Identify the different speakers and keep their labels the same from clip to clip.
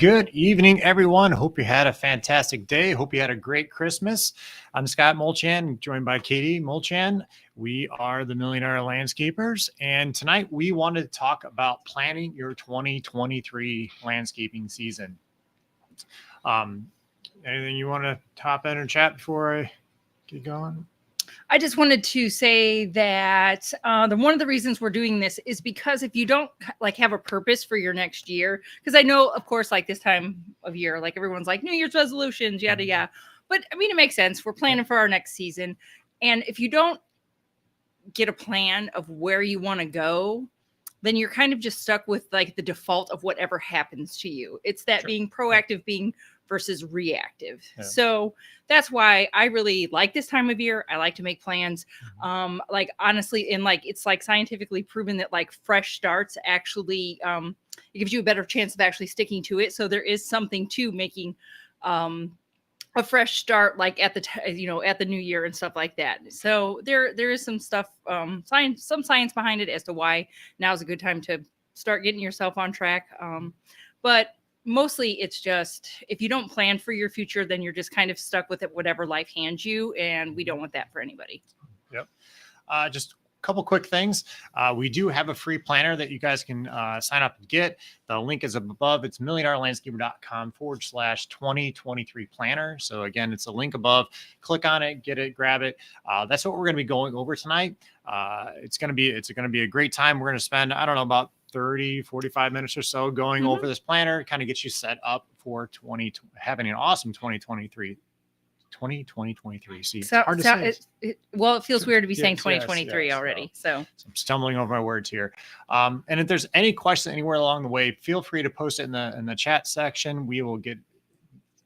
Speaker 1: Good evening, everyone. Hope you had a fantastic day. Hope you had a great Christmas. I'm Scott Molchan, joined by Katie Molchan. We are the Millionaire Landscapers, and tonight we wanted to talk about planning your 2023 landscaping season. Anything you want to top in or chat before I get going?
Speaker 2: I just wanted to say that one of the reasons we're doing this is because if you don't have a purpose for your next year, because I know, of course, like this time of year, like everyone's like New Year's resolutions, yada, yada. But I mean, it makes sense. We're planning for our next season. And if you don't get a plan of where you want to go, then you're kind of just stuck with like the default of whatever happens to you. It's that being proactive, being versus reactive. Yeah. So that's why I really like this time of year. I like to make plans. Like honestly, and like it's like scientifically proven that like fresh starts actually it gives you a better chance of actually sticking to it. So there is something to making a fresh start, like at the at the new year and stuff like that. So there is some stuff, science behind it as to why now is a good time to start getting yourself on track. But mostly it's just, if you don't plan for your future, then you're just kind of stuck with it, whatever life hands you. And we don't want that for anybody.
Speaker 1: Yep. Just couple quick things. We do have a free planner that you guys can sign up and get. The link is above. It's millionairelandscaper.com/2023 planner. So again, it's a link above. Click on it, get it, grab it. That's what we're going to be going over tonight. It's going to be a great time. We're going to spend, I don't know, about 30-45 minutes or so going over this planner, kind of get you set up for having an awesome 2023. See, it's hard to say.
Speaker 2: It feels weird to be saying 2023 already. So
Speaker 1: I'm stumbling over my words here. And if there's any question anywhere along the way, feel free to post it in the chat section. We will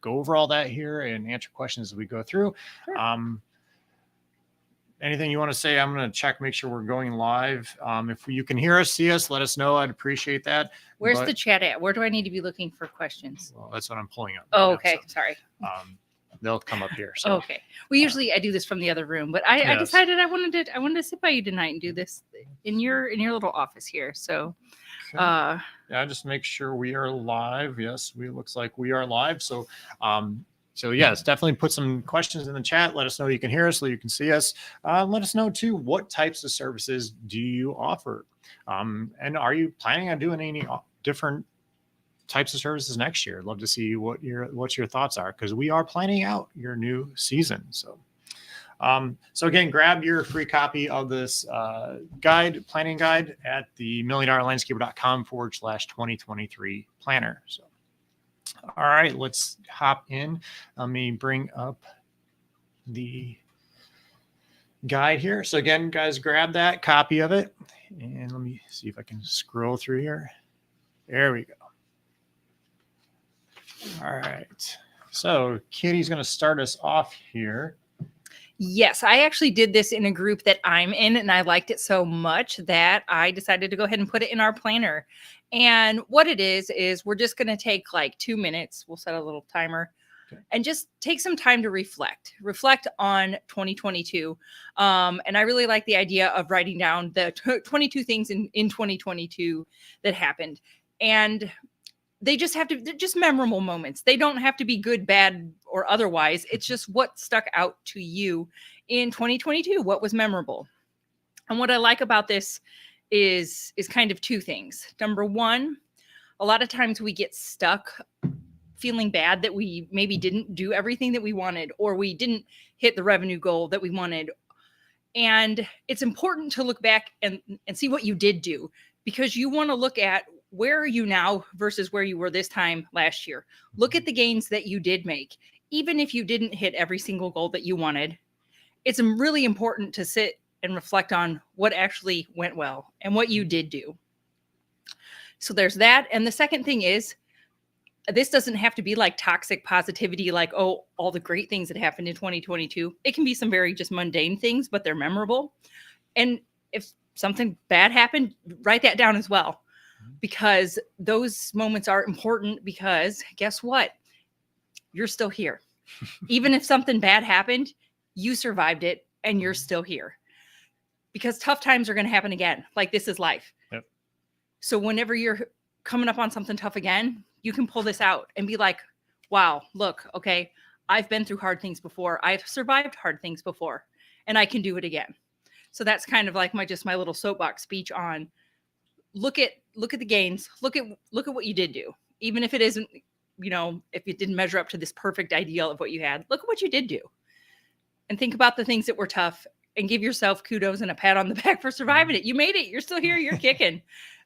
Speaker 1: go over all that here and answer questions as we go through. Sure. Anything you want to say? I'm going to check, make sure we're going live. If you can hear us, see us, let us know. I'd appreciate that.
Speaker 2: Where's the chat at? Where do I need to be looking for questions?
Speaker 1: Well, that's what I'm pulling up.
Speaker 2: Oh, okay. Sorry.
Speaker 1: They'll come up here. So.
Speaker 2: Okay. Well, usually I do this from the other room, but I decided I wanted to sit by you tonight and do this in your little office here. So,
Speaker 1: okay. Just make sure we are live. Yes, looks like we are live. So, yes, definitely put some questions in the chat. Let us know you can hear us, so you can see us. Let us know too, what types of services do you offer, and are you planning on doing any different types of services next year? I'd love to see what your thoughts are, because we are planning out your new season. So again, grab your free copy of this planning guide at the millionairelandscaper.com/2023 planner. So, all right, let's hop in. Let me bring up the guide here. So again, guys, grab that copy of it, and let me see if I can scroll through here. There we go. All right. So Kitty's going to start us off here.
Speaker 2: Yes, I actually did this in a group that I'm in, and I liked it so much that I decided to go ahead and put it in our planner. And what it is we're just going to take like 2 minutes. We'll set a little timer. Okay. And just take some time to reflect on 2022. And I really like the idea of writing down the 22 things in 2022 that happened. And they're just memorable moments. They don't have to be good, bad, or otherwise. It's just what stuck out to you in 2022. What was memorable? And what I like about this is kind of two things. Number one, a lot of times we get stuck feeling bad that we maybe didn't do everything that we wanted, or we didn't hit the revenue goal that we wanted. And it's important to look back and see what you did do, because you want to look at, where are you now versus where you were this time last year? Look at the gains that you did make. Even if you didn't hit every single goal that you wanted, it's really important to sit and reflect on what actually went well and what you did do. So there's that. And the second thing is, this doesn't have to be like toxic positivity, like, oh, all the great things that happened in 2022. It can be some very just mundane things, but they're memorable. And if something bad happened, write that down as well. Because those moments are important, because guess what? You're still here. Even if something bad happened, you survived it and you're still here. Because tough times are going to happen again. Like, this is life. Yep. So whenever you're coming up on something tough again, you can pull this out and be like, wow, look, okay, I've been through hard things before. I've survived hard things before, and I can do it again. So that's kind of like my little soapbox speech on look at the gains, look at what you did do. Even if it isn't, if it didn't measure up to this perfect ideal of what you had, look at what you did do. And think about the things that were tough and give yourself kudos and a pat on the back for surviving it. You made it. You're still here. You're kicking.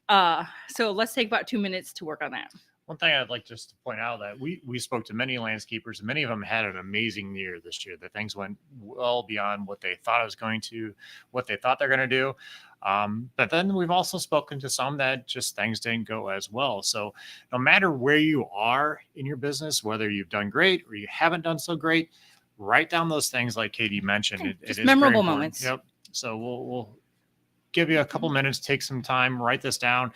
Speaker 2: So let's take about 2 minutes to work on that.
Speaker 1: One thing I'd like just to point out that we spoke to many landscapers, and many of them had an amazing year this year. That things went well beyond what they thought it was going to, what they thought they're going to do. But then we've also spoken to some that just things didn't go as well. So no matter where you are in your business, whether you've done great or you haven't done so great, write down those things like Katie mentioned. It is
Speaker 2: memorable moments.
Speaker 1: Yep. So we'll give you a couple minutes, take some time, write this down.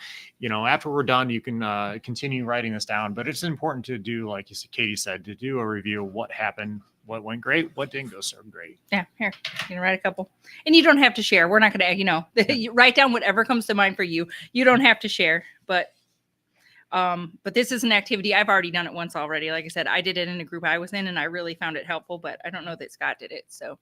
Speaker 1: After we're done, you can continue writing this down. But it's important to do, like Katie said, to do a review of what happened, what went great, what didn't go so great.
Speaker 2: Yeah, here, you can write a couple. And you don't have to share. We're not going to, you write down whatever comes to mind for you. You don't have to share. But this is an activity. I've already done it once already. Like I said, I did it in a group I was in, and I really found it helpful. But I don't know that Scott did it. So.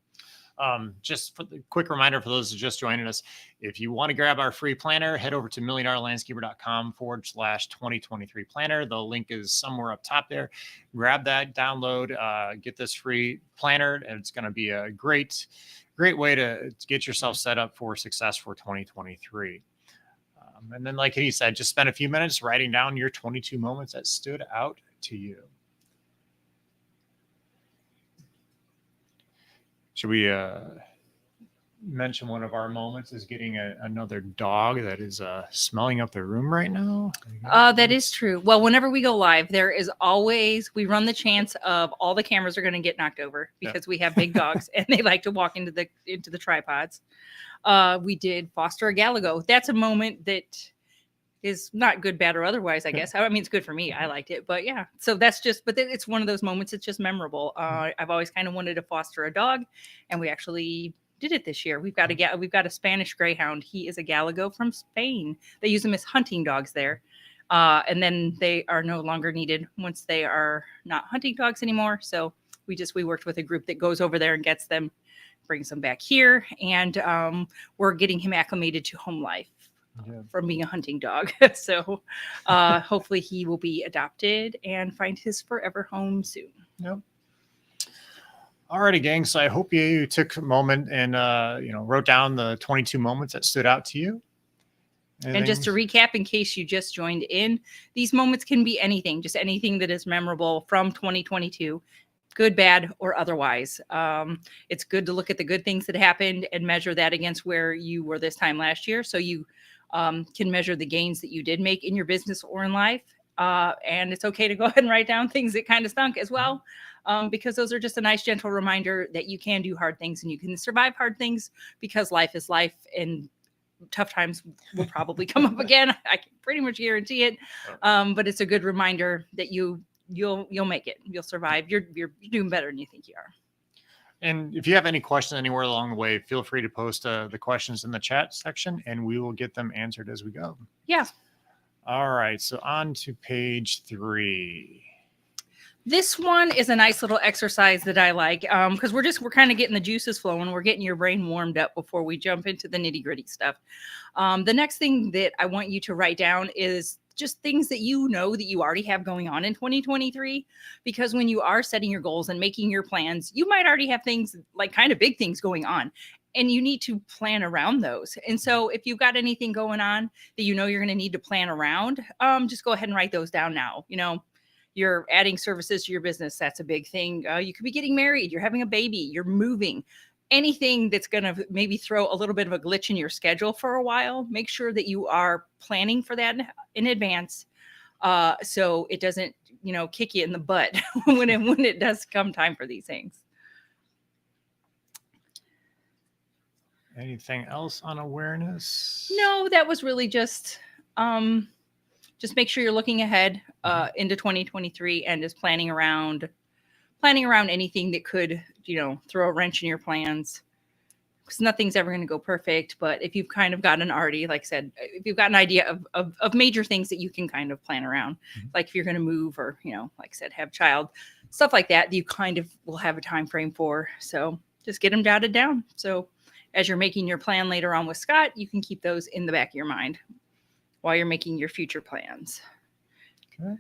Speaker 1: Just for the quick reminder for those who just joining us, if you want to grab our free planner, head over to milliondollarlandscaper.com/2023 planner. The link is somewhere up top there. Grab that, download, get this free planner, and it's going to be a great way to get yourself set up for success for 2023. And then, like he said, just spend a few minutes writing down your 22 moments that stood out to you. Should we mention one of our moments is getting another dog that is smelling up the room right now?
Speaker 2: That is true. Well, whenever we go live, there is always, we run the chance of all the cameras are going to get knocked over because we have big dogs and they like to walk into the tripods. We did foster a Galago. That's a moment that is not good, bad, or otherwise, I guess. I mean, it's good for me. I liked it, but yeah. So that's but it's one of those moments. It's just memorable. I've always kind of wanted to foster a dog, and we actually did it this year. We've got a Spanish Greyhound. He is a Galago from Spain. They use them as hunting dogs there. And then they are no longer needed once they are not hunting dogs anymore. So we worked with a group that goes over there and gets them, brings them back here. And we're getting him acclimated to home life. From being a hunting dog. So hopefully he will be adopted and find his forever home soon.
Speaker 1: Yep. All righty, gang. So I hope you took a moment and wrote down the 22 moments that stood out to you. Anything?
Speaker 2: And just to recap, in case you just joined in, these moments can be anything, just anything that is memorable from 2022. Good, bad, or otherwise. It's good to look at the good things that happened and measure that against where you were this time last year. So you can measure the gains that you did make in your business or in life. And it's okay to go ahead and write down things that kind of stunk as well, because those are just a nice, gentle reminder that you can do hard things and you can survive hard things because life is life and tough times will probably come up again. I can pretty much guarantee it. But it's a good reminder that you'll make it. You'll survive. You're doing better than you think you are.
Speaker 1: And if you have any questions anywhere along the way, feel free to post the questions in the chat section and we will get them answered as we go.
Speaker 2: Yeah.
Speaker 1: All right. So on to page 3.
Speaker 2: This one is a nice little exercise that I like because we're kind of getting the juices flowing. We're getting your brain warmed up before we jump into the nitty gritty stuff. The next thing that I want you to write down is just things that you know that you already have going on in 2023, because when you are setting your goals and making your plans, you might already have things like kind of big things going on and you need to plan around those. And so if you've got anything going on that you know you're going to need to plan around, just go ahead and write those down now. You're adding services to your business. That's a big thing. You could be getting married. You're having a baby. You're moving. Anything that's going to maybe throw a little bit of a glitch in your schedule for a while, make sure that you are planning for that in advance, so it doesn't, kick you in the butt when it does come time for these things.
Speaker 1: Anything else on awareness?
Speaker 2: No, that was really just make sure you're looking ahead into 2023 and just planning around anything that could, throw a wrench in your plans because nothing's ever going to go perfect. But if you've kind of gotten already, like I said, if you've got an idea of major things that you can kind of plan around, like if you're going to move or, like I said, have a child, stuff like that, you kind of will have a time frame for. So just get them jotted down. So as you're making your plan later on with Scott, you can keep those in the back of your mind while you're making your future plans.
Speaker 1: Okay.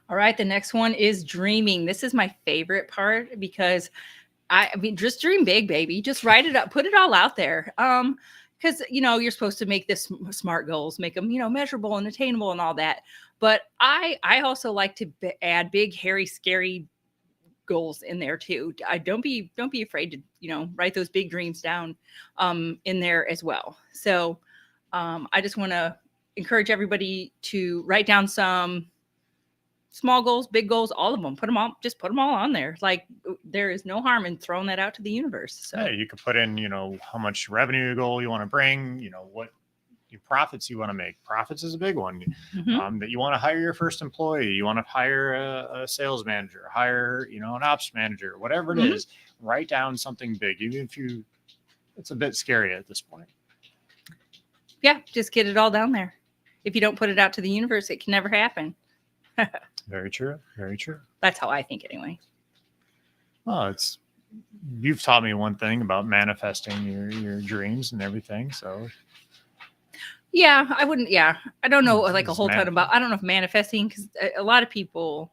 Speaker 2: All right. The next one is dreaming. This is my favorite part because I mean, just dream big, baby. Just write it up, put it all out there. Because you're supposed to make this smart goals, make them, measurable and attainable and all that. But I also like to add big, hairy, scary goals in there too. Don't be afraid to, write those big dreams down in there as well. So I just want to encourage everybody to write down some small goals, big goals, all of them. Put them all on there. Like there is no harm in throwing that out to the universe. So
Speaker 1: yeah, you could put in, how much revenue goal you want to bring, what your profits you want to make. Profits is a big one. That you want to hire your first employee, you want to hire a sales manager, hire, an ops manager, whatever it is. Write down something big, even if it's a bit scary at this point.
Speaker 2: Yeah, just get it all down there. If you don't put it out to the universe, it can never happen.
Speaker 1: Very true. Very true.
Speaker 2: That's how I think anyway.
Speaker 1: Well, you've taught me one thing about manifesting your dreams and everything. So
Speaker 2: yeah, I don't know like a whole ton about, I don't know if manifesting, because a lot of people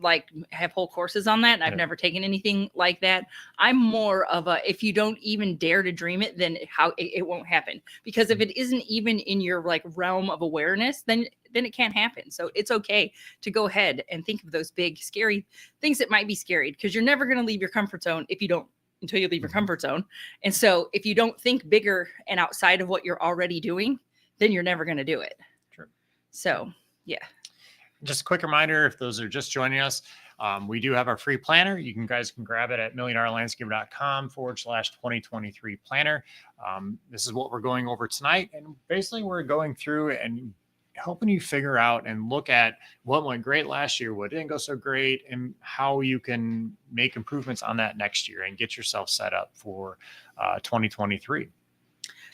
Speaker 2: like have whole courses on that. And I've never taken anything like that. I'm more of if you don't even dare to dream it, then it won't happen. Because if it isn't even in your like realm of awareness, then it can't happen. So it's okay to go ahead and think of those big, scary things that might be scary, because you're never going to leave your comfort zone until you leave your comfort zone. And so if you don't think bigger and outside of what you're already doing, then you're never going to do it.
Speaker 1: True.
Speaker 2: So, yeah.
Speaker 1: Just a quick reminder, if those are just joining us, we do have our free planner. You guys can grab it at milliondollarlandscaper.com/2023 planner. This is what we're going over tonight. And basically we're going through and helping you figure out and look at what went great last year, what didn't go so great, and how you can make improvements on that next year and get yourself set up for 2023.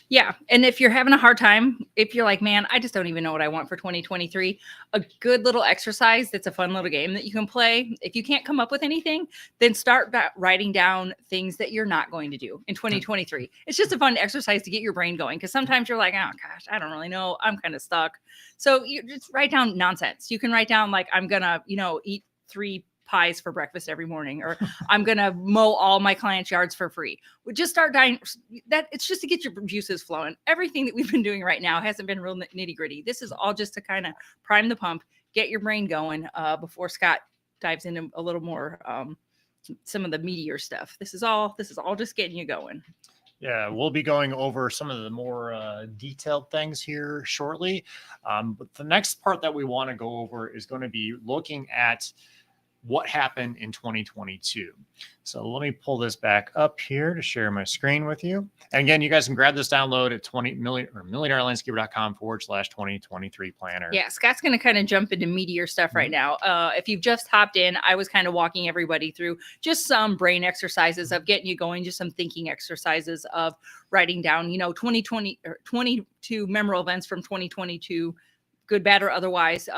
Speaker 2: Yeah. And if you're having a hard time, if you're like, man, I just don't even know what I want for 2023, a good little exercise that's a fun little game that you can play. If you can't come up with anything, then start writing down things that you're not going to do in 2023. It's just a fun exercise to get your brain going, because sometimes you're like, oh gosh, I don't really know. I'm kind of stuck. So you just write down nonsense. You can write down like, I'm going to, eat 3 pies for breakfast every morning, or I'm going to mow all my clients' yards for free. We just start dying that. It's just to get your juices flowing. Everything that we've been doing right now hasn't been real nitty gritty. This is all just to kind of prime the pump, get your brain going before Scott dives into a little more some of the meatier stuff. This is all just getting you going.
Speaker 1: Yeah, we'll be going over some of the more detailed things here shortly. But the next part that we want to go over is going to be looking at what happened in 2022. So let me pull this back up here to share my screen with you. And again, you guys can grab this download at milliondollarlandscaper.com/2023 planner.
Speaker 2: Yeah, Scott's going to kind of jump into meatier stuff right now. If you've just hopped in, I was kind of walking everybody through just some brain exercises of getting you going, just some thinking exercises of writing down, 2020 or 22 memorable events from 2022, good, bad, or otherwise,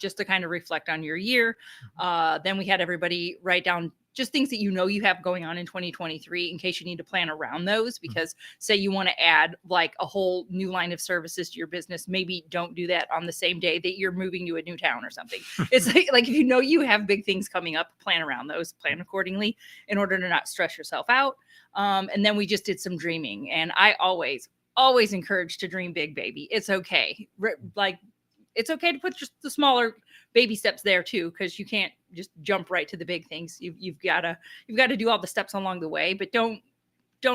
Speaker 2: just to kind of reflect on your year. Then we had everybody write down just things that you have going on in 2023 in case you need to plan around those, because say you want to add like a whole new line of services to your business, maybe don't do that on the same day that you're moving to a new town or something. It's like if you have big things coming up, plan around those, plan accordingly in order to not stress yourself out. And then we just did some dreaming, and I always encourage to dream big, baby. It's okay. It's okay to put just the smaller baby steps there too, because you can't just jump right to the big things. You've got to do all the steps along the way, but don't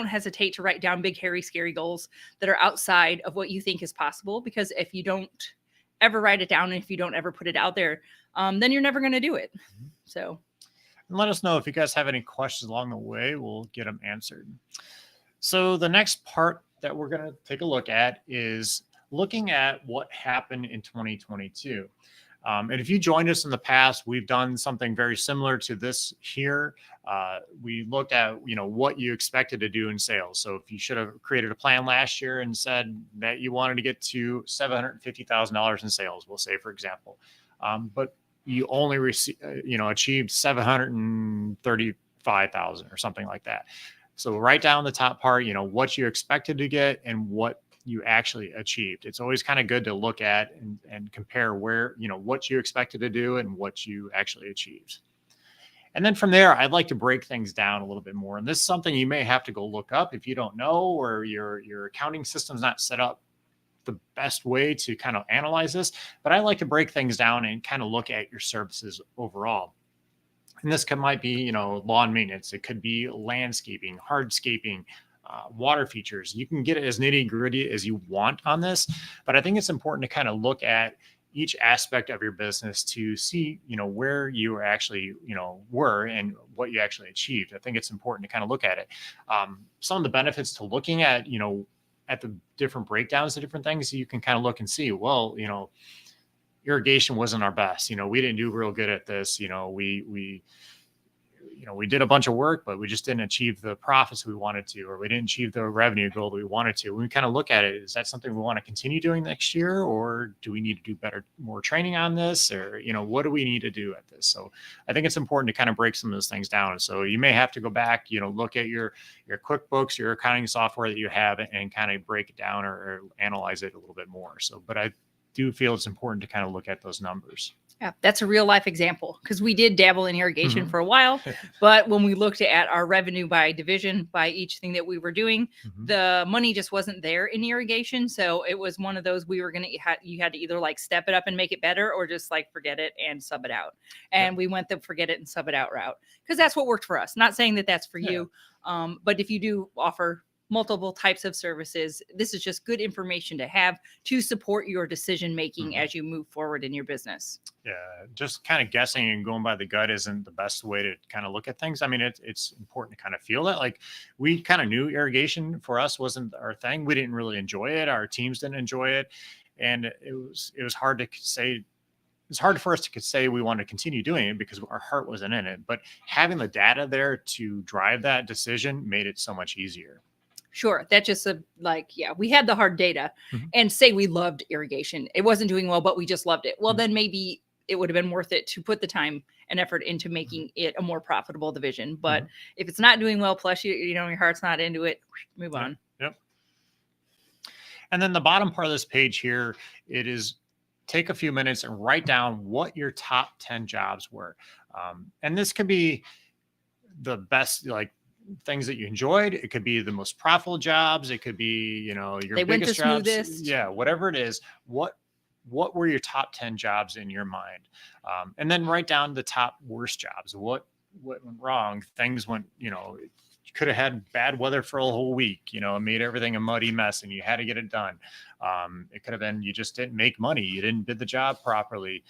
Speaker 2: hesitate to write down big, hairy, scary goals that are outside of what you think is possible, because if you don't ever write it down and if you don't ever put it out there, then you're never going to do it. So,
Speaker 1: and let us know if you guys have any questions along the way. We'll get them answered. So the next part that we're going to take a look at is looking at what happened in 2022. And if you joined us in the past, we've done something very similar to this here. We looked at, what you expected to do in sales. So if you should have created a plan last year and said that you wanted to get to $750,000 in sales, we'll say, for example, but you only achieved 735,000 or something like that. So write down the top part, what you expected to get and what you actually achieved. It's always kind of good to look at and compare where, what you expected to do and what you actually achieved. And then from there, I'd like to break things down a little bit more. And this is something you may have to go look up if you don't know, or your accounting system's not set up the best way to kind of analyze this. But I like to break things down and kind of look at your services overall. And this might be, lawn maintenance. It could be landscaping, hardscaping, water features. You can get it as nitty gritty as you want on this, but I think it's important to kind of look at each aspect of your business to see, where you actually, were and what you actually achieved. I think it's important to kind of look at it. Some of the benefits to looking at, at the different breakdowns of different things, you can kind of look and see, well, irrigation wasn't our best. We didn't do real good at this. We did a bunch of work, but we just didn't achieve the profits we wanted to, or we didn't achieve the revenue goal that we wanted to. When we kind of look at it, is that something we want to continue doing next year, or do we need to do more training on this, or, what do we need to do at this? So I think it's important to kind of break some of those things down. So you may have to go back, look at your QuickBooks, your accounting software that you have, and kind of break it down or analyze it a little bit more. So, but I do feel it's important to kind of look at those numbers.
Speaker 2: Yeah, that's a real life example, because we did dabble in irrigation for a while, but when we looked at our revenue by division, by each thing that we were doing, the money just wasn't there in irrigation. So it was one of those, you had to either like step it up and make it better, or just like forget it and sub it out. And we went the forget it and sub it out route, because that's what worked for us. Not saying that that's for you, but if you do offer multiple types of services, this is just good information to have to support your decision making as you move forward in your business.
Speaker 1: Yeah, just kind of guessing and going by the gut isn't the best way to kind of look at things. I mean, it's important to kind of feel that. Like, we kind of knew irrigation for us wasn't our thing. We didn't really enjoy it. Our teams didn't enjoy it, and it was hard to say. It's hard for us to say we want to continue doing it because our heart wasn't in it. But having the data there to drive that decision made it so much easier.
Speaker 2: Sure. That just we had the hard data and say we loved irrigation. It wasn't doing well, but we just loved it. Well, then maybe it would have been worth it to put the time and effort into making it a more profitable division. But if it's not doing well, plus your heart's not into it, move on.
Speaker 1: Yep. And then the bottom part of this page here, it is take a few minutes and write down what your top 10 jobs were. And this could be the best, things that you enjoyed. It could be the most profitable jobs. It could be, your biggest jobs.
Speaker 2: Smoothest.
Speaker 1: Yeah, whatever it is. What were your top 10 jobs in your mind? And then write down the top worst jobs. What went wrong? Things went, you could have had bad weather for a whole week, it made everything a muddy mess and you had to get it done. It could have been, you just didn't make money. You didn't bid the job properly.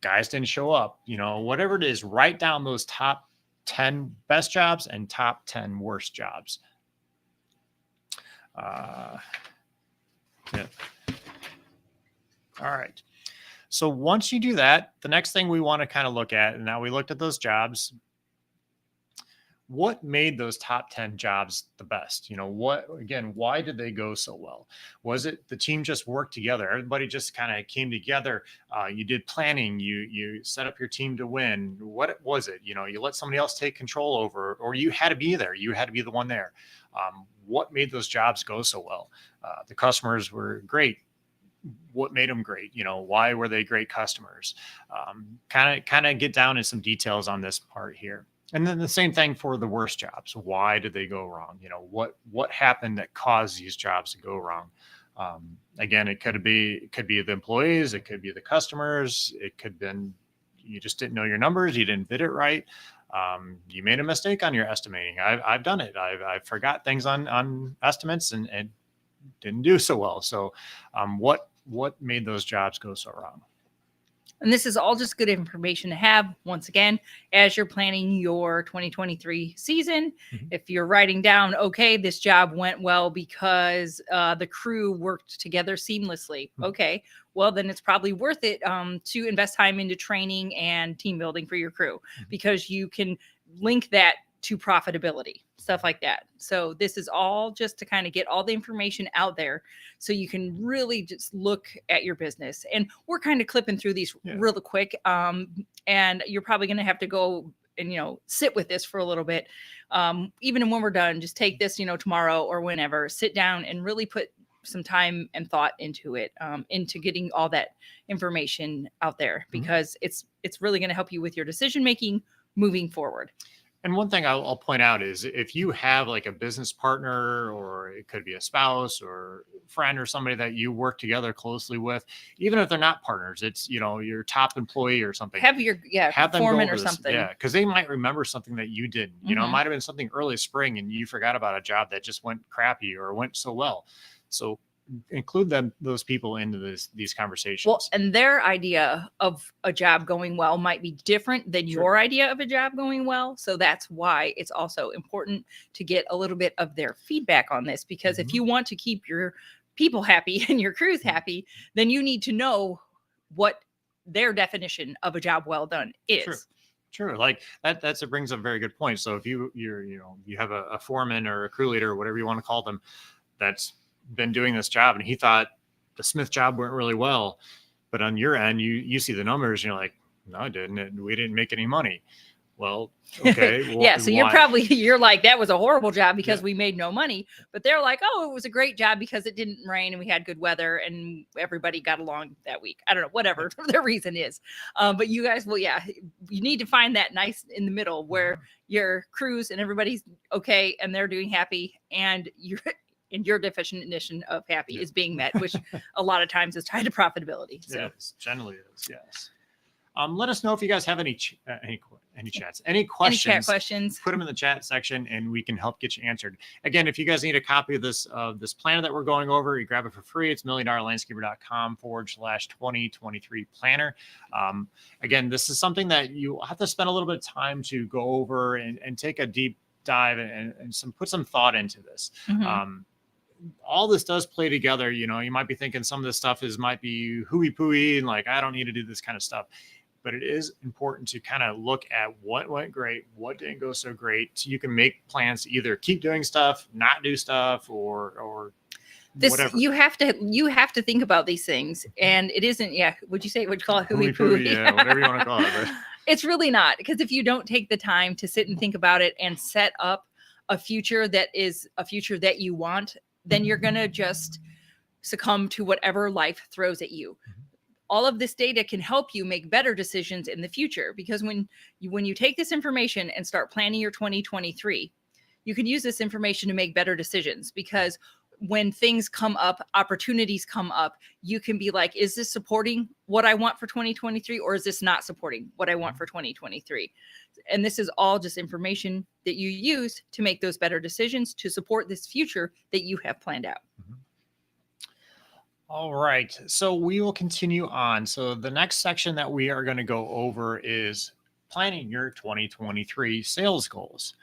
Speaker 1: Guys didn't show up, whatever it is, write down those top 10 best jobs and top 10 worst jobs. Yeah. All right. So once you do that, the next thing we want to kind of look at, and now we looked at those jobs, what made those top 10 jobs the best? Why did they go so well? Was it the team just worked together? Everybody just kind of came together. You did planning, you set up your team to win. What was it? You let somebody else take control over, or you had to be there. You had to be the one there. What made those jobs go so well? The customers were great. What made them great? Why were they great customers? Kind of get down in some details on this part here. And then the same thing for the worst jobs. Why did they go wrong? What happened that caused these jobs to go wrong? Again, it could be the employees, it could be the customers, it could have been you just didn't know your numbers, you didn't bid it right, you made a mistake on your estimating. I've done it. I forgot things on estimates and didn't do so well. So, what made those jobs go so wrong?
Speaker 2: And this is all just good information to have, once again, as you're planning your 2023 season.
Speaker 1: Mhm.
Speaker 2: If you're writing down, okay, this job went well because the crew worked together seamlessly.
Speaker 1: Mhm.
Speaker 2: Okay, well, then it's probably worth it to invest time into training and team building for your crew, because you can link that to profitability, stuff like that. So this is all just to kind of get all the information out there so you can really just look at your business. And we're kind of clipping through these really quick. And you're probably going to have to go and, sit with this for a little bit. Even when we're done, just take this, tomorrow or whenever, sit down and really put some time and thought into it, into getting all that information out there, because it's really going to help you with your decision making moving forward.
Speaker 1: And one thing I'll point out is if you have like a business partner, or it could be a spouse or friend or somebody that you work together closely with, even if they're not partners, it's, your top employee or something.
Speaker 2: Have your
Speaker 1: have them
Speaker 2: foreman
Speaker 1: go
Speaker 2: or
Speaker 1: over this.
Speaker 2: something.
Speaker 1: Yeah, because they might remember something that you didn't. It might have been something early spring and you forgot about a job that just went crappy or went so well. So include those people into these conversations.
Speaker 2: Well, and their idea of a job going well might be different than your idea of a job going well. So that's why it's also important to get a little bit of their feedback on this, because if you want to keep your people happy and your crews happy, then you need to know what their definition of a job well done is.
Speaker 1: Sure. Like that brings up a very good point. So if you have a foreman or a crew leader or whatever you want to call them, that's been doing this job, and he thought the Smith job went really well, but on your end, you see the numbers and you're like, no, I didn't. We didn't make any money. Well, okay.
Speaker 2: So you're like, that was a horrible job because we made no money, but they're like, oh, it was a great job because it didn't rain and we had good weather and everybody got along that week. I don't know, whatever their reason is. But you guys, you need to find that nice in the middle where your crews and everybody's okay and they're doing happy, and your definition of happy is being met, which a lot of times is tied to profitability. So.
Speaker 1: Yes, generally it is. Yes. Let us know if you guys have any chats, any questions.
Speaker 2: Any chat questions.
Speaker 1: Put them in the chat section, and we can help get you answered. Again, if you guys need a copy of this planner that we're going over, you grab it for free. It's milliondollarlandscaper.com/2023 planner. Again, this is something that you have to spend a little bit of time to go over and take a deep dive and put some thought into this. All this does play together. You might be thinking some of this stuff might be hooey pooey and like, I don't need to do this kind of stuff, but it is important to kind of look at what went great, what didn't go so great. So you can make plans to either keep doing stuff, not do stuff, or whatever.
Speaker 2: You have to think about these things, and it isn't. Yeah, would you call it hooey pooey?
Speaker 1: Yeah, whatever you want to call it. But
Speaker 2: it's really not, because if you don't take the time to sit and think about it and set up a future that is a future that you want, then you're going to just succumb to whatever life throws at you. All of this data can help you make better decisions in the future, because when you take this information and start planning your 2023, you can use this information to make better decisions, because when things come up, opportunities come up, you can be like, is this supporting what I want for 2023, or is this not supporting what I want for 2023? And this is all just information that you use to make those better decisions to support this future that you have planned out.
Speaker 1: All right. So we will continue on. So the next section that we are going to go over is planning your 2023 sales goals.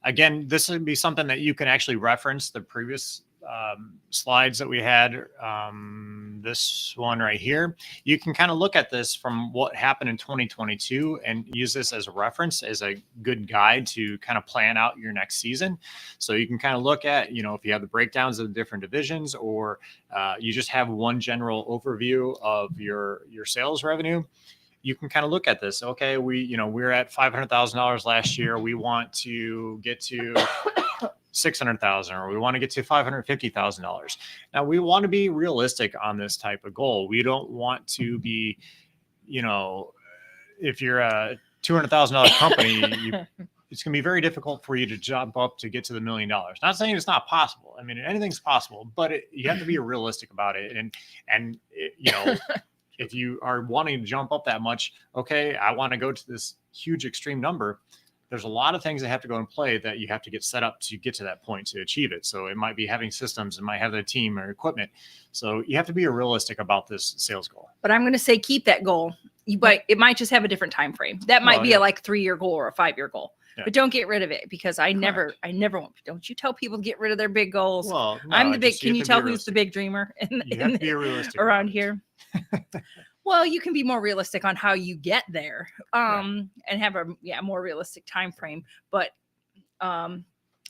Speaker 1: Again, this would be something that you can actually reference the previous slides that we had. This one right here, you can kind of look at this from what happened in 2022 and use this as a reference, as a good guide to kind of plan out your next season. So you can kind of look at, if you have the breakdowns of the different divisions, or you just have one general overview of your sales revenue. You can kind of look at this. Okay, we're at $500,000 last year. We want to get to $600,000, or we want to get to $550,000. Now, we want to be realistic on this type of goal. We don't want to be, if you're a $200,000 company, it's going to be very difficult for you to jump up to get to the $1 million. Not saying it's not possible. I mean, anything's possible, but you have to be realistic about it. And if you are wanting to jump up that much, okay, I want to go to this huge extreme number. There's a lot of things that have to go in play that you have to get set up to get to that point to achieve it. So it might be having systems, it might have the team or equipment. So you have to be realistic about this sales goal.
Speaker 2: But I'm going to say keep that goal but it might just have a different time frame. That might
Speaker 1: Well,
Speaker 2: be
Speaker 1: yeah.
Speaker 2: a like 3-year goal or a 5-year goal.
Speaker 1: Yeah.
Speaker 2: But don't get rid of it, because I never
Speaker 1: Correct.
Speaker 2: want. Don't you tell people to get rid of their big goals.
Speaker 1: Well,
Speaker 2: I'm
Speaker 1: no,
Speaker 2: the big.
Speaker 1: just
Speaker 2: Can you
Speaker 1: have to
Speaker 2: tell
Speaker 1: be
Speaker 2: who's the
Speaker 1: realistic.
Speaker 2: big dreamer
Speaker 1: You have to be realistic
Speaker 2: around
Speaker 1: about it.
Speaker 2: here? Well, you can be more realistic on how you get there, and have a more realistic time frame. But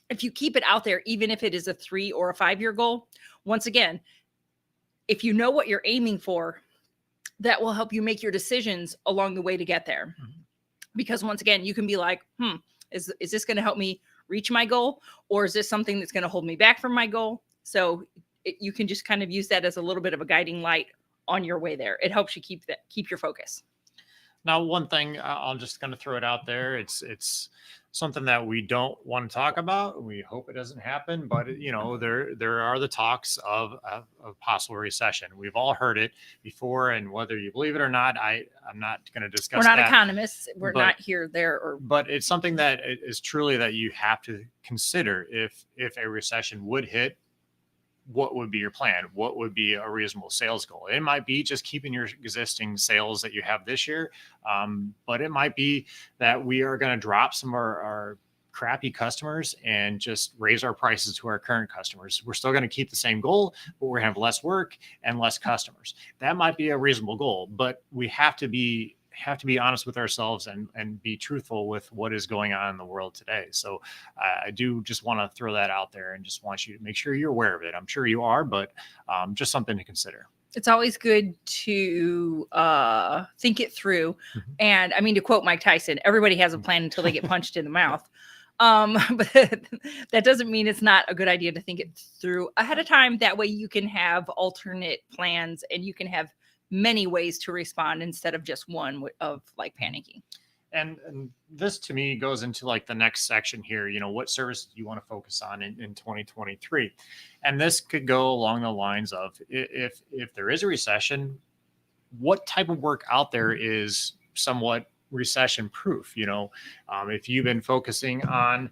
Speaker 2: if you keep it out there, even if it is a 3 or a 5-year goal, once again, if you know what you're aiming for, that will help you make your decisions along the way to get there.
Speaker 1: Mhm.
Speaker 2: Because once again, you can be like, is this going to help me reach my goal, or is this something that's going to hold me back from my goal? So you can just kind of use that as a little bit of a guiding light on your way there. It helps you keep your focus.
Speaker 1: Now, one thing I'm just going to throw it out there. It's something that we don't want to talk about. We hope it doesn't happen, but there are the talks of a possible recession. We've all heard it before, and whether you believe it or not, I'm not going to discuss.
Speaker 2: We're not
Speaker 1: that,
Speaker 2: economists. We're
Speaker 1: but-
Speaker 2: not here, there, or.
Speaker 1: But it's something that is truly that you have to consider. If a recession would hit, what would be your plan? What would be a reasonable sales goal? It might be just keeping your existing sales that you have this year. But it might be that we are going to drop some of our crappy customers and just raise our prices to our current customers. We're still going to keep the same goal, but we're going to have less work and less customers. That might be a reasonable goal, but we have to be honest with ourselves and be truthful with what is going on in the world today. So I do just want to throw that out there and just want you to make sure you're aware of it. I'm sure you are, but just something to consider.
Speaker 2: It's always good to think it through.
Speaker 1: Mhm.
Speaker 2: And I mean, to quote Mike Tyson, everybody has a plan until they get punched in the mouth. But that doesn't mean it's not a good idea to think it through ahead of time. That way you can have alternate plans and you can have many ways to respond instead of just one of like panicking.
Speaker 1: And this to me goes into like the next section here. What services do you want to focus on in 2023? And this could go along the lines of if there is a recession, what type of work out there is somewhat recession proof? If you've been focusing on,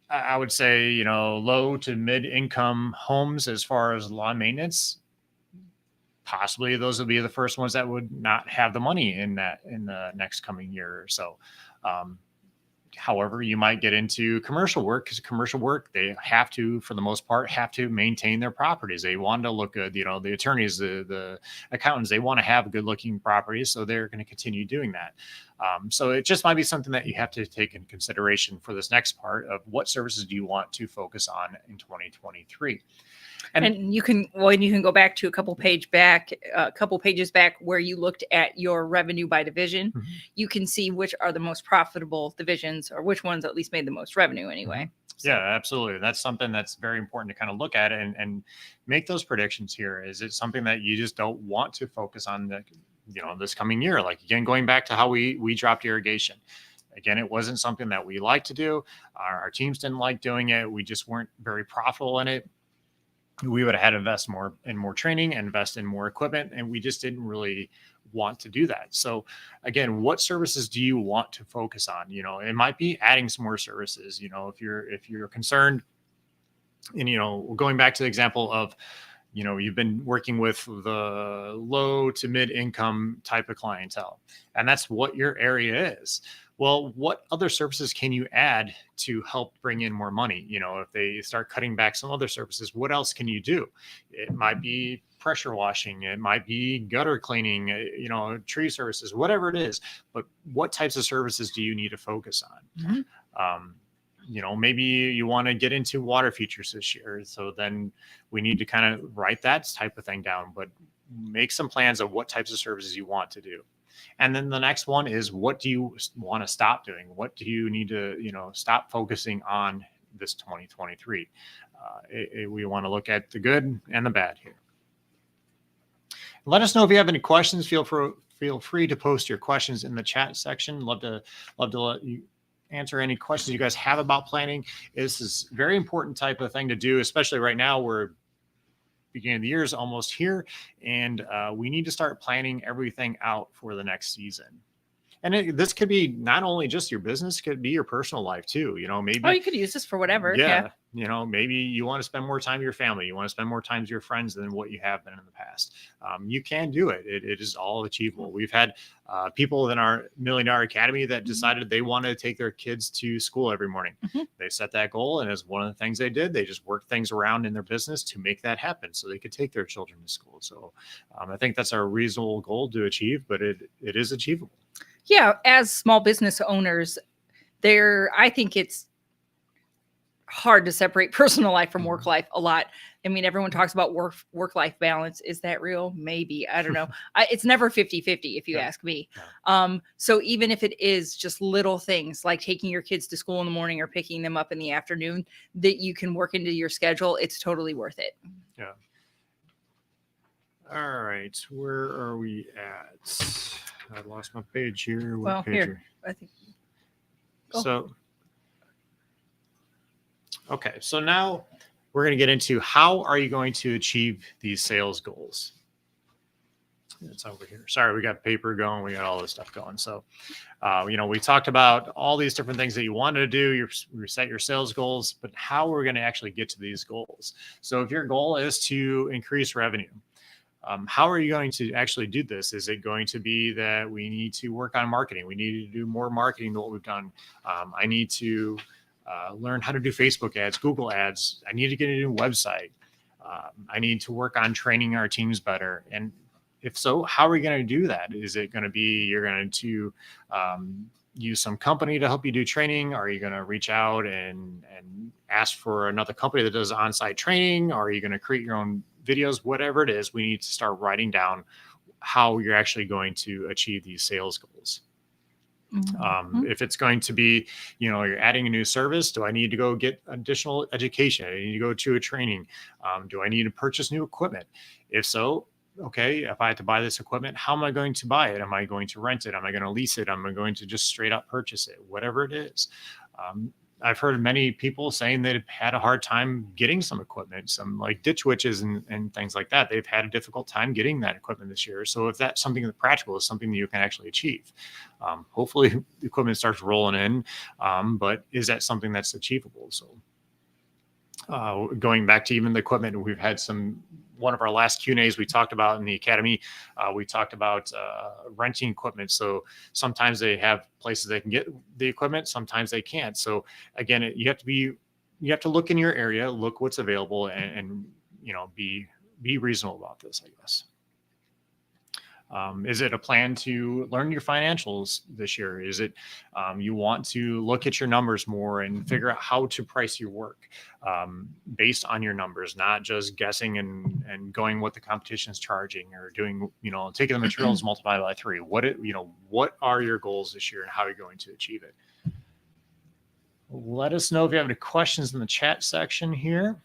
Speaker 1: I would say, low to mid income homes as far as lawn maintenance, possibly those will be the first ones that would not have the money in the next coming year or so. However, you might get into commercial work, because commercial work, they have to, for the most part, have to maintain their properties. They want to look good. The attorneys, the accountants, they want to have good looking properties. So they're going to continue doing that. So it just might be something that you have to take in consideration for this next part of what services do you want to focus on in 2023.
Speaker 2: And you can go back to a couple pages back where you looked at your revenue by division.
Speaker 1: Mhm.
Speaker 2: You can see which are the most profitable divisions, or which ones at least made the most revenue anyway. So,
Speaker 1: Yeah, absolutely. That's something that's very important to kind of look at and make those predictions here. Is it something that you just don't want to focus on this coming year? Like, again, going back to how we dropped irrigation. Again, it wasn't something that we like to do. Our teams didn't like doing it. We just weren't very profitable in it. We would have had to invest more in more training, invest in more equipment, and we just didn't really want to do that. So again, what services do you want to focus on? It might be adding some more services. If you're concerned, and going back to the example of, you've been working with the low to mid income type of clientele, and that's what your area is. Well, what other services can you add to help bring in more money? If they start cutting back some other services, what else can you do? It might be pressure washing. It might be gutter cleaning, tree services, whatever it is. But what types of services do you need to focus on?
Speaker 2: Mhm.
Speaker 1: Maybe you want to get into water features this year. So then we need to kind of write that type of thing down, but make some plans of what types of services you want to do. And then the next one is, what do you want to stop doing? What do you need to, stop focusing on this 2023? We want to look at the good and the bad here. Let us know if you have any questions. Feel free to post your questions in the chat section. Love to let you answer any questions you guys have about planning. This is a very important type of thing to do, especially right now. We're beginning of the year is almost here, and we need to start planning everything out for the next season. And this could be not only just your business, could be your personal life too. Maybe
Speaker 2: Oh, you could use this for whatever.
Speaker 1: yeah, maybe you want to spend more time with your family. You want to spend more time with your friends than what you have been in the past. You can do it. It is all achievable. We've had people in our $1 Million Academy that decided they wanted to take their kids to school every morning.
Speaker 2: Mhm.
Speaker 1: They set that goal, and as one of the things they did, they just worked things around in their business to make that happen so they could take their children to school. So I think that's a reasonable goal to achieve, but it is achievable.
Speaker 2: Yeah, as small business owners, I think it's hard to separate personal life from work life a lot. I mean, everyone talks about work life balance. Is that real? Maybe. I don't know. It's never 50-50 if you
Speaker 1: Yeah.
Speaker 2: ask me. So even if it is just little things like taking your kids to school in the morning or picking them up in the afternoon that you can work into your schedule, it's totally worth it.
Speaker 1: Yeah. All right. Where are we at? I lost my page here. What
Speaker 2: Well,
Speaker 1: page
Speaker 2: here, I think. Go.
Speaker 1: So, okay. So now we're going to get into how are you going to achieve these sales goals? It's over here. Sorry, we got paper going. We got all this stuff going. So, we talked about all these different things that you wanted to do. You set your sales goals, but how we're going to actually get to these goals. So if your goal is to increase revenue, how are you going to actually do this? Is it going to be that we need to work on marketing? We need to do more marketing than what we've done. I need to learn how to do Facebook ads, Google ads. I need to get a new website. I need to work on training our teams better. And if so, how are we going to do that? Is it going to be you're going to use some company to help you do training? Are you going to reach out and ask for another company that does on-site training? Or are you going to create your own videos? Whatever it is, we need to start writing down how you're actually going to achieve these sales goals. If it's going to be, you're adding a new service, do I need to go get additional education? I need to go to a training. Do I need to purchase new equipment? If so, okay, if I have to buy this equipment, how am I going to buy it? Am I going to rent it? Am I going to lease it? Am I going to just straight up purchase it? Whatever it is. I've heard many people saying they've had a hard time getting some equipment, some like ditch witches and things like that. They've had a difficult time getting that equipment this year. So if that's something that practical is something that you can actually achieve, hopefully the equipment starts rolling in. But is that something that's achievable? So going back to even the equipment, we've had one of our last Q&As we talked about in the academy, we talked about renting equipment. So sometimes they have places they can get the equipment, sometimes they can't. So again, you have to look in your area, look what's available, and be reasonable about this, I guess. Is it a plan to learn your financials this year? Is it you want to look at your numbers more and figure out how to price your work based on your numbers, not just guessing and going what the competition is charging or doing, taking the materials multiplied by 3. What are your goals this year and how are you going to achieve it? Let us know if you have any questions in the chat section here.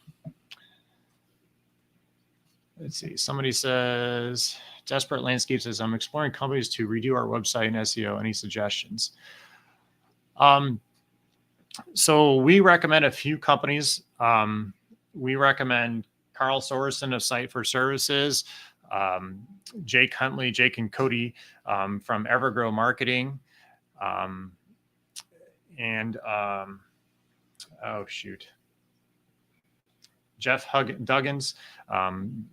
Speaker 1: Let's see. Somebody says, Desperate Landscape says, I'm exploring companies to redo our website and SEO. Any suggestions? So we recommend a few companies. We recommend Carl Sorensen of Site for Services, Jake and Cody from Evergrow Marketing, Jeff Duggins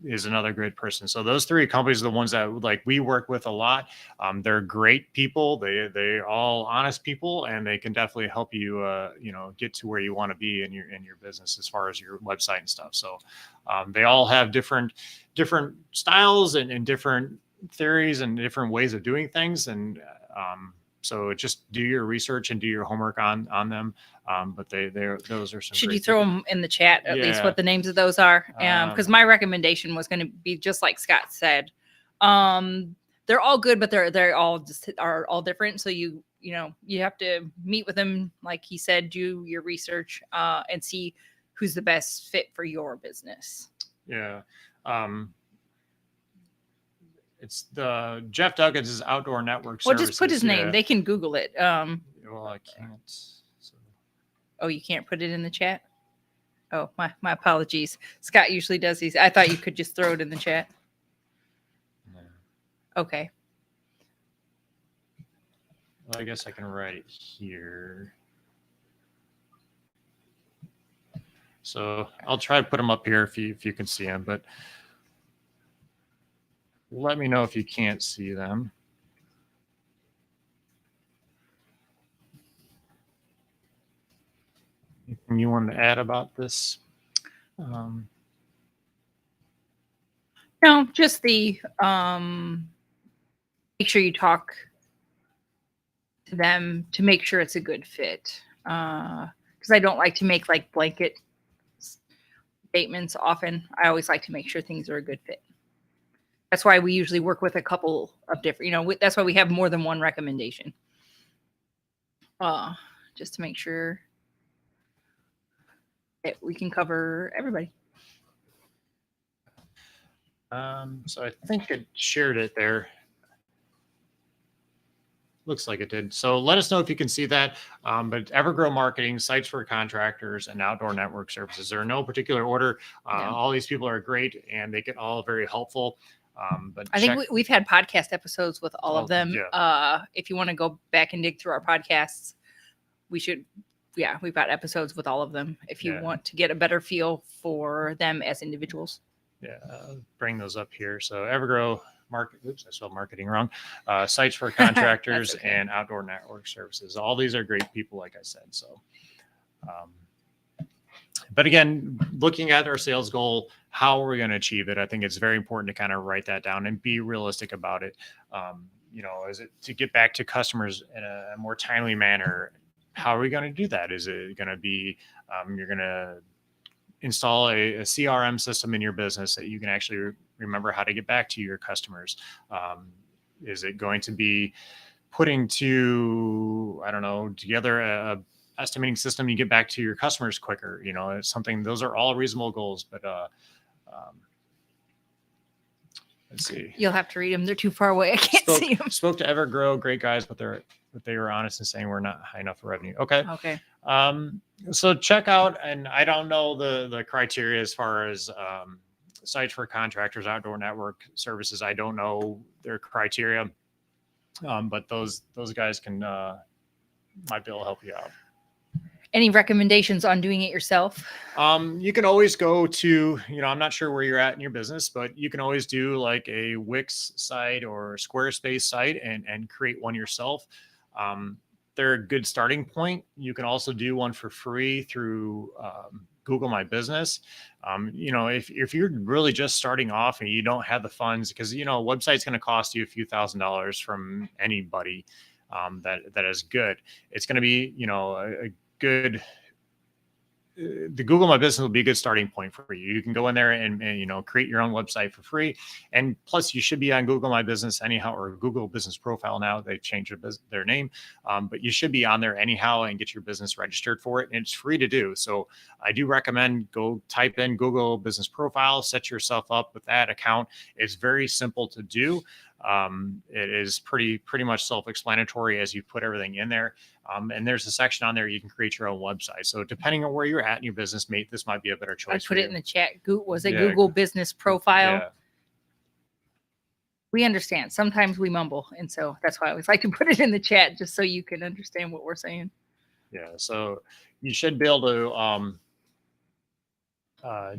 Speaker 1: is another great person. So those 3 companies are the ones that we work with a lot. They're great people. They're all honest people, and they can definitely help you, get to where you want to be in your business as far as your website and stuff. So they all have different styles and different theories and different ways of doing things. And so just do your research and do your homework on them. But those are some.
Speaker 2: Should you throw them in the chat at least what the names of those are? Because my recommendation was going to be just like Scott said. They're all good, but they're all just are all different. So you have to meet with them, like he said, do your research and see who's the best fit for your business. Yeah.
Speaker 1: It's the Jeff Duggins' Outdoor Network Services.
Speaker 2: Well, just put his name. They can Google it.
Speaker 1: Well, I can't. So.
Speaker 2: Oh, you can't put it in the chat? Oh, my apologies. Scott usually does these. I thought you could just throw it in the chat. No. Okay.
Speaker 1: I guess I can write it here. So I'll try to put them up here if you can see them, but let me know if you can't see them. Anything you want to add about this?
Speaker 2: No, just the make sure you talk to them to make sure it's a good fit. Because I don't like to make like blanket statements often. I always like to make sure things are a good fit. That's why we usually work with a couple of different, that's why we have more than one recommendation. Just to make sure that we can cover everybody.
Speaker 1: So I think it shared it there. Looks like it did. So let us know if you can see that. But Evergrow Marketing, Sites for Contractors, and Outdoor Network Services. There are no particular order. All these people are great, and they get all very helpful. But
Speaker 2: I think we've had podcast episodes with all of them.
Speaker 1: Yeah.
Speaker 2: If you want to go back and dig through our podcasts, we've got episodes with all of them. If you want to get a better feel for them as individuals.
Speaker 1: Yeah, bring those up here. So Evergrow Oops, I spelled marketing wrong. Sites for Contractors
Speaker 2: okay.
Speaker 1: and Outdoor Network Services. All these are great people, like I said. So, but again, looking at our sales goal, how are we going to achieve it? I think it's very important to kind of write that down and be realistic about it. Is it to get back to customers in a more timely manner? How are we going to do that? Is it going to be you're going to install a CRM system in your business that you can actually remember how to get back to your customers? Is it going to be putting together a estimating system you get back to your customers quicker? It's something, those are all reasonable goals, but let's see.
Speaker 2: You'll have to read them. They're too far away. I can't see them.
Speaker 1: Spoke to Evergrow, great guys, but they were honest in saying we're not high enough for revenue. Okay. So check out, and I don't know the criteria as far as Sites for Contractors, Outdoor Network Services. I don't know their criteria, but those guys might be able to help you out.
Speaker 2: Any recommendations on doing it yourself?
Speaker 1: You can always go to, I'm not sure where you're at in your business, but you can always do like a Wix site or Squarespace site and create one yourself. They're a good starting point. You can also do one for free through Google My Business. If you're really just starting off and you don't have the funds, because a website's going to cost you a few $1,000s from anybody that is good. It's going to be a good. The Google My Business will be a good starting point for you. You can go in there and create your own website for free. And plus, you should be on Google My Business anyhow, or Google Business Profile now. They've changed their name, but you should be on there anyhow and get your business registered for it. And it's free to do. So I do recommend go type in Google Business Profile, set yourself up with that account. It's very simple to do. It is pretty much self-explanatory as you put everything in there. And there's a section on there you can create your own website. So depending on where you're at in your business, this might be a better choice.
Speaker 2: I put it in the chat. Was it Google Business Profile?
Speaker 1: Yeah.
Speaker 2: We understand. Sometimes we mumble, and so that's why I always like to put it in the chat, just so you can understand what we're saying.
Speaker 1: Yeah. So you should be able to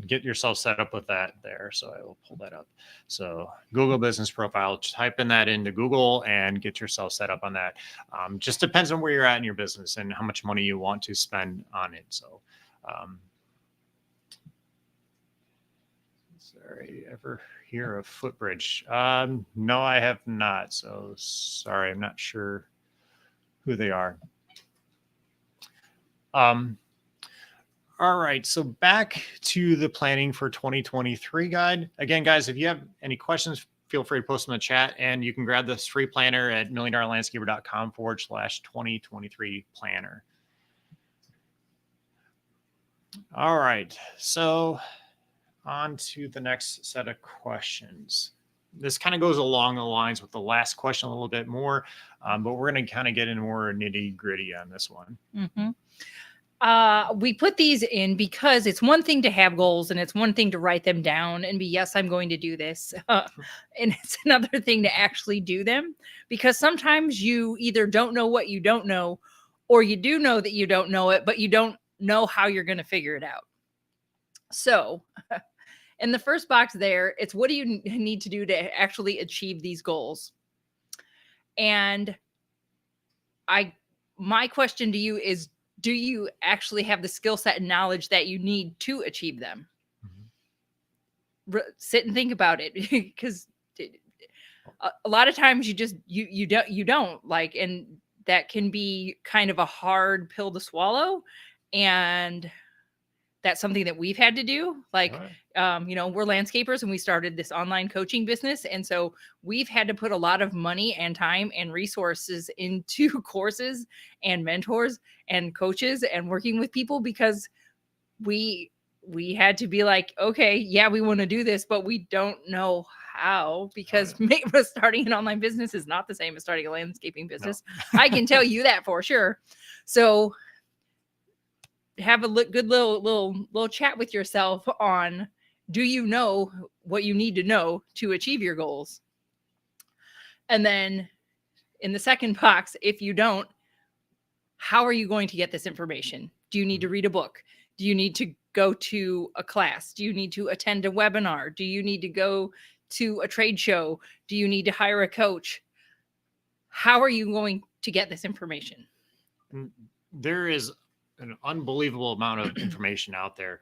Speaker 1: get yourself set up with that there. So I will pull that up. So Google Business Profile, type in that into Google and get yourself set up on that. Just depends on where you're at in your business and how much money you want to spend on it. So, sorry, ever hear of Footbridge? No, I have not. So sorry, I'm not sure who they are. All right, so back to the planning for 2023 guide. Again, guys, if you have any questions, feel free to post them in the chat, and you can grab this free planner at milliondollarlandscaper.com/2023 planner. All right, so on to the next set of questions. This kind of goes along the lines with the last question a little bit more, but we're going to kind of get into more nitty gritty on this one.
Speaker 2: Mm-hmm. We put these in because it's one thing to have goals and it's one thing to write them down and be, yes, I'm going to do this. And it's another thing to actually do them, because sometimes you either don't know what you don't know, or you do know that you don't know it, but you don't know how you're going to figure it out. So in the first box there, it's what do you need to do to actually achieve these goals? And my question to you is, do you actually have the skill set and knowledge that you need to achieve them? Sit and think about it, because a lot of times you don't like, and that can be kind of a hard pill to swallow. And that's something that we've had to do. Like, we're landscapers and we started this online coaching business. And so we've had to put a lot of money and time and resources into courses and mentors and coaches and working with people, because we had to be like, okay, yeah, we want to do this, but we don't know how, because starting an online business is not the same as starting a landscaping business. No. I can tell you that for sure. So have a good little chat with yourself on, do you know what you need to know to achieve your goals? And then in the second box, if you don't, how are you going to get this information? Do you need to read a book? Do you need to go to a class? Do you need to attend a webinar? Do you need to go to a trade show? Do you need to hire a coach? How are you going to get this information?
Speaker 1: There is an unbelievable amount of information out there.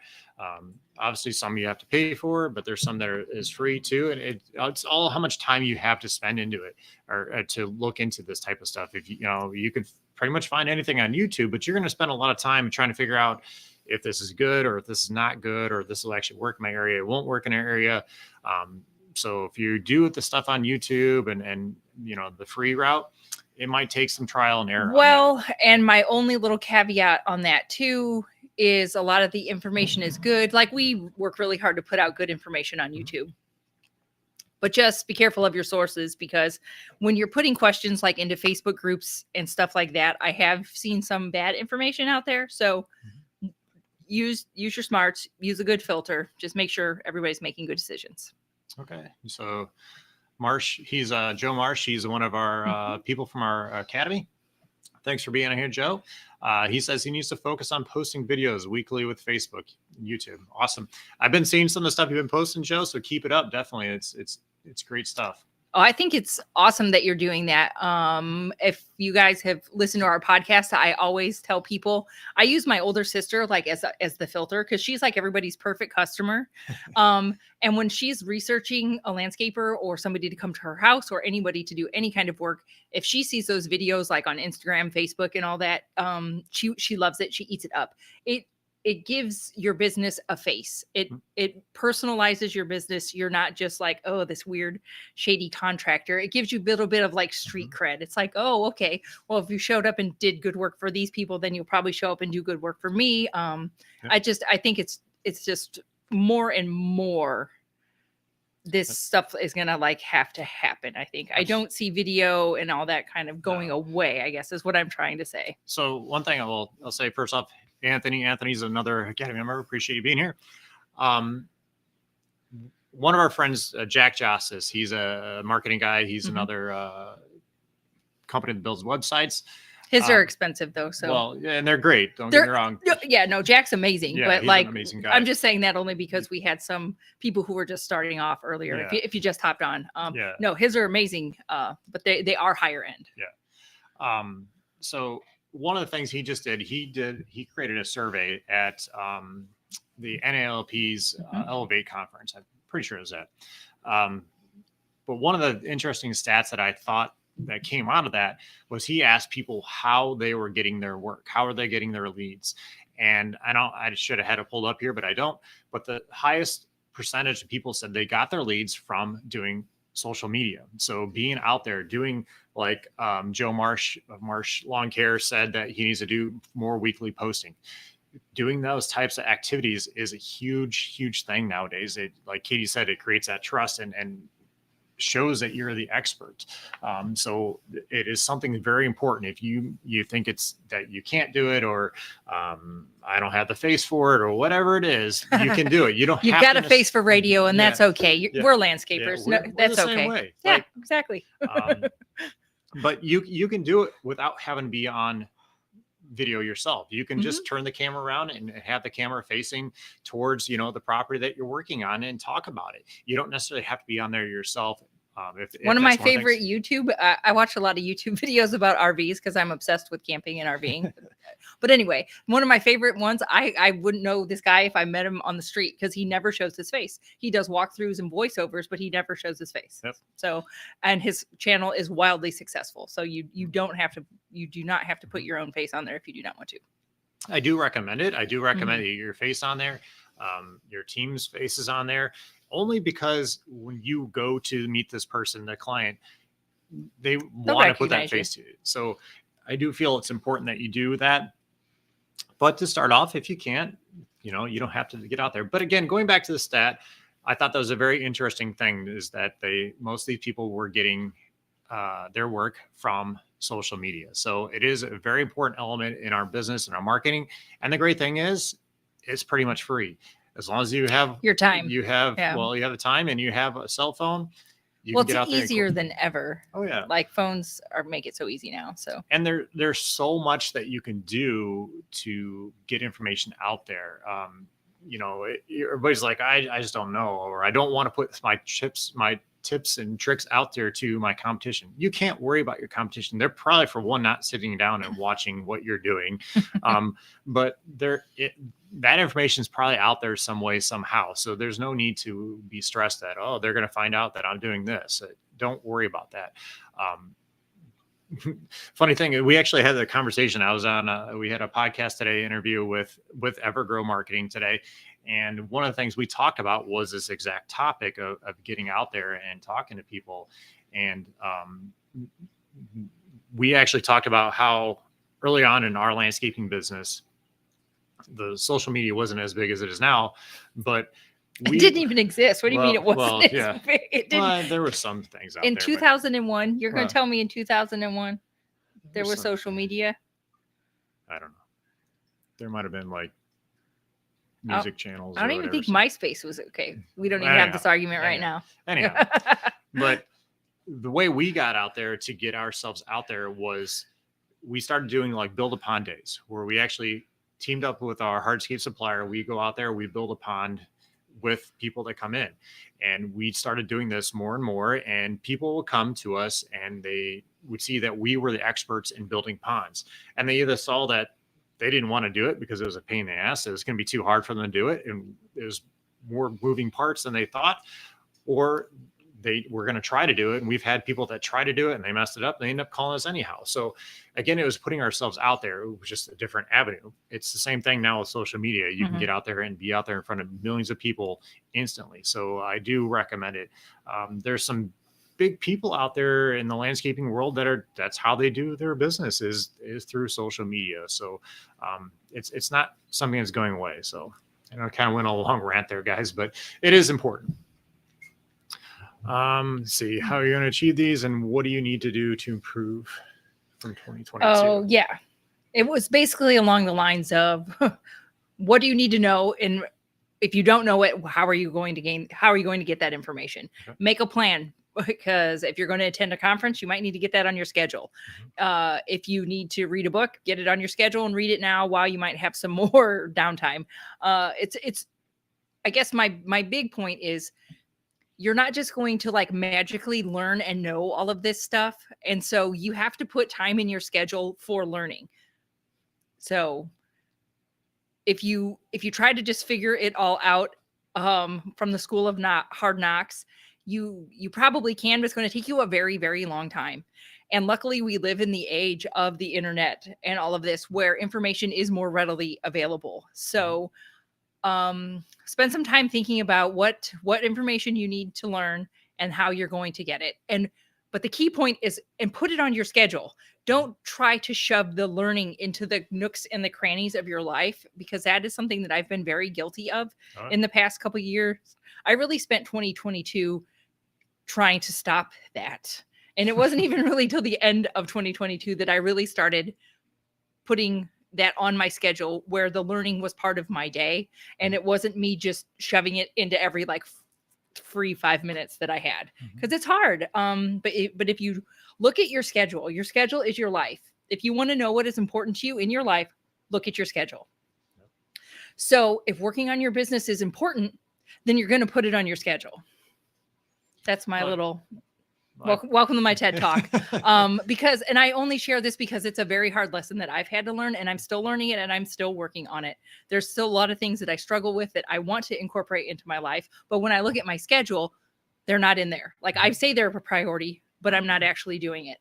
Speaker 1: Obviously, some you have to pay for, but there's some that is free too. And it's all how much time you have to spend into it, or to look into this type of stuff. If you could pretty much find anything on YouTube, but you're going to spend a lot of time trying to figure out if this is good or if this is not good, or if this will actually work in my area, it won't work in our area. So if you do the stuff on YouTube and the free route, it might take some trial and error.
Speaker 2: Well, and my only little caveat on that too is a lot of the information is good. Like, we work really hard to put out good information on YouTube, but just be careful of your sources, because when you're putting questions like into Facebook groups and stuff like that, I have seen some bad information out there. So use your smarts, use a good filter, just make sure everybody's making good decisions.
Speaker 1: Okay. So Marsh, he's Joe Marsh. He's one of our people from our academy. Thanks for being here, Joe. He says he needs to focus on posting videos weekly with Facebook, YouTube. Awesome. I've been seeing some of the stuff you've been posting, Joe. So keep it up. Definitely, it's great stuff.
Speaker 2: Oh, I think it's awesome that you're doing that. If you guys have listened to our podcast, I always tell people I use my older sister like as the filter, because she's like everybody's perfect customer. And when she's researching a landscaper or somebody to come to her house or anybody to do any kind of work, if she sees those videos like on Instagram, Facebook, and all that, she loves it. She eats it up. It gives your business a face. It personalizes your business. You're not just like, oh, this weird shady contractor. It gives you a little bit of like street cred. It's like, oh, okay, well, if you showed up and did good work for these people, then you'll probably show up and do good work for me. I think it's just more and more this stuff is gonna like have to happen. I think I don't see video and all that kind of going away, I guess is what I'm trying to say.
Speaker 1: So one thing I'll say first off, Anthony's another academy member. Appreciate you being here. One of our friends, Jack Justice, he's a marketing guy. He's another company that builds websites.
Speaker 2: His are expensive though. So
Speaker 1: well, yeah, and they're great. Don't get me wrong.
Speaker 2: Yeah, no, Jack's amazing.
Speaker 1: Yeah,
Speaker 2: but
Speaker 1: he's
Speaker 2: like,
Speaker 1: an amazing guy.
Speaker 2: I'm just saying that only because we had some people who were just starting off earlier.
Speaker 1: Yeah.
Speaker 2: If you just hopped on, no, his are amazing. But they are higher end.
Speaker 1: Yeah. So one of the things he just did, he created a survey at the NALP's Elevate conference. I'm pretty sure it was that. But one of the interesting stats that I thought that came out of that was he asked people how they were getting their work, how are they getting their leads. And I should have had it pulled up here, but I don't. But the highest percentage of people said they got their leads from doing social media. So being out there doing like Joe Marsh of Marsh Lawn Care said that he needs to do more weekly posting. Doing those types of activities is a huge thing nowadays. It, like Katie said, it creates that trust and shows that you're the expert. So it is something very important. If you think it's that you can't do it, or I don't have the face for it, or whatever it is, you can do it. You don't
Speaker 2: You've
Speaker 1: have
Speaker 2: got
Speaker 1: to
Speaker 2: a face for radio, and that's okay.
Speaker 1: Yeah.
Speaker 2: We're landscapers.
Speaker 1: Yeah,
Speaker 2: No,
Speaker 1: we're
Speaker 2: that's
Speaker 1: the same
Speaker 2: okay.
Speaker 1: way.
Speaker 2: Yeah,
Speaker 1: Like,
Speaker 2: exactly.
Speaker 1: but you can do it without having to be on video yourself. You can just turn the camera around and have the camera facing towards, the property that you're working on, and talk about it. You don't necessarily have to be on there yourself.
Speaker 2: One of my favorite YouTube, I watch a lot of YouTube videos about RVs because I'm obsessed with camping and RVing. But anyway, one of my favorite ones, I wouldn't know this guy if I met him on the street because he never shows his face. He does walkthroughs and voiceovers, but he never shows his face.
Speaker 1: Yep.
Speaker 2: So, and his channel is wildly successful. So you do not have to put your own face on there if you do not want to.
Speaker 1: I do recommend it. I do recommend your face on there, your team's face is on there, only because when you go to meet this person, the client, they want to put that face to it. So I do feel it's important that you do that. But to start off, if you can't, you don't have to get out there. But again, going back to the stat, I thought that was a very interesting thing, is that most of these people were getting their work from social media. So it is a very important element in our business and our marketing. And the great thing is, it's pretty much free. As long as you have
Speaker 2: your time,
Speaker 1: you have the time, and you have a cell phone.
Speaker 2: Well, it's easier than ever.
Speaker 1: Oh yeah,
Speaker 2: like phones make it so easy now. So,
Speaker 1: and there's so much that you can do to get information out there. Everybody's like, I just don't know, or I don't want to put my tips and tricks out there to my competition. You can't worry about your competition. They're probably, for one, not sitting down and watching what you're doing, but that information is probably out there some way, somehow. So there's no need to be stressed that, they're going to find out that I'm doing this. Don't worry about that. Funny thing, we actually had a conversation. I was on we had a podcast today, interview with Evergrow Marketing today. And one of the things we talked about was this exact topic of getting out there and talking to people. And we actually talked about how early on in our landscaping business, the social media wasn't as big as it is now, but
Speaker 2: it didn't even exist. What do you mean it wasn't?
Speaker 1: Well, yeah.
Speaker 2: It didn't.
Speaker 1: Well, there were some things out
Speaker 2: in
Speaker 1: there.
Speaker 2: 2001, you're going to tell me in 2001 there was social media?
Speaker 1: I don't know. There might have been like music channels.
Speaker 2: I don't even think MySpace was okay. We don't even have this argument right now.
Speaker 1: Anyhow, but the way we got out there to get ourselves out there was we started doing like build a pond days, where we actually teamed up with our hardscape supplier. We go out there, we build a pond with people that come in, and we started doing this more and more, and people will come to us and they would see that we were the experts in building ponds, and they either saw that they didn't want to do it because it was a pain in the ass, it was going to be too hard for them to do it, and it was more moving parts than they thought, or they were going to try to do it. And we've had people that try to do it and they messed it up. They end up calling us anyhow. So again, it was putting ourselves out there. It was just a different avenue. It's the same thing now with social media. You can get out there and be out there in front of millions of people instantly. So I do recommend it. There's some big people out there in the landscaping world that's how they do their business is through social media. So it's not something that's going away. So I know I kind of went on a long rant there, guys, but it is important. Let's see, how are you going to achieve these, and what do you need to do to improve from 2022?
Speaker 2: Oh, yeah. It was basically along the lines of what do you need to know, and if you don't know it, how are you going to get that information? Okay. Make a plan, because if you're going to attend a conference, you might need to get that on your schedule. If you need to read a book, get it on your schedule and read it now while you might have some more downtime. It's I guess my big point is, you're not just going to like magically learn and know all of this stuff. And so you have to put time in your schedule for learning. So if you try to just figure it all out from the school of hard knocks, you probably can, but it's going to take you a very, very long time. And luckily we live in the age of the internet and all of this, where information is more readily available. So spend some time thinking about what information you need to learn and how you're going to get it. But the key point is, and put it on your schedule. Don't try to shove the learning into the nooks and the crannies of your life, because that is something that I've been very guilty of in the past couple of years. I really spent 2022 trying to stop that. And it wasn't even really till the end of 2022 that I really started putting that on my schedule, where the learning was part of my day and it wasn't me just shoving it into every like free 5 minutes that I had, because it's hard. But if you look at your schedule is your life. If you want to know what is important to you in your life, look at your schedule. So if working on your business is important, then you're going to put it on your schedule. That's my little welcome to my TED Talk. Because, and I only share this because it's a very hard lesson that I've had to learn, and I'm still learning it and I'm still working on it. There's still a lot of things that I struggle with that I want to incorporate into my life. But when I look at my schedule, they're not in there. Like, I say they're a priority, but I'm not actually doing it.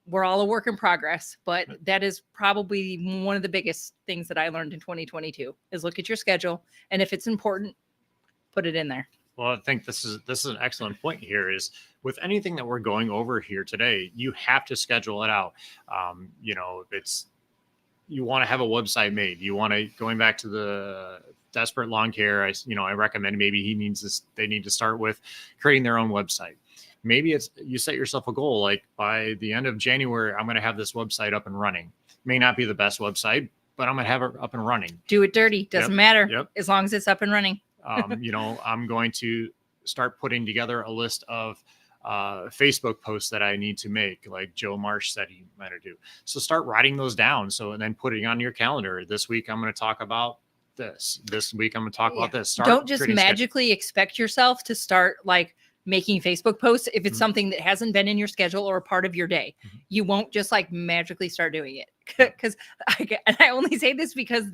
Speaker 2: We're all a work in progress, but that is probably one of the biggest things that I learned in 2022 is look at your schedule. And if it's important, put it in there.
Speaker 1: Well, I think this is an excellent point here, is with anything that we're going over here today, you have to schedule it out. You want to have a website made. You want to, going back to the Desperate Lawn Care, I recommend maybe they need to start with creating their own website. Maybe it's, you set yourself a goal, like by the end of January, I'm going to have this website up and running. May not be the best website, but I'm going to have it up and running.
Speaker 2: Do it dirty. Doesn't matter. As long as it's up and running.
Speaker 1: I'm going to start putting together a list of Facebook posts that I need to make, like Joe Marsh said he might do. So start writing those down. So, and then putting on your calendar. This week, I'm going to talk about this. This week, I'm going to talk about this.
Speaker 2: Don't just magically expect yourself to start like making Facebook posts if it's something that hasn't been in your schedule or a part of your day. You won't just like magically start doing it. Because I only say this because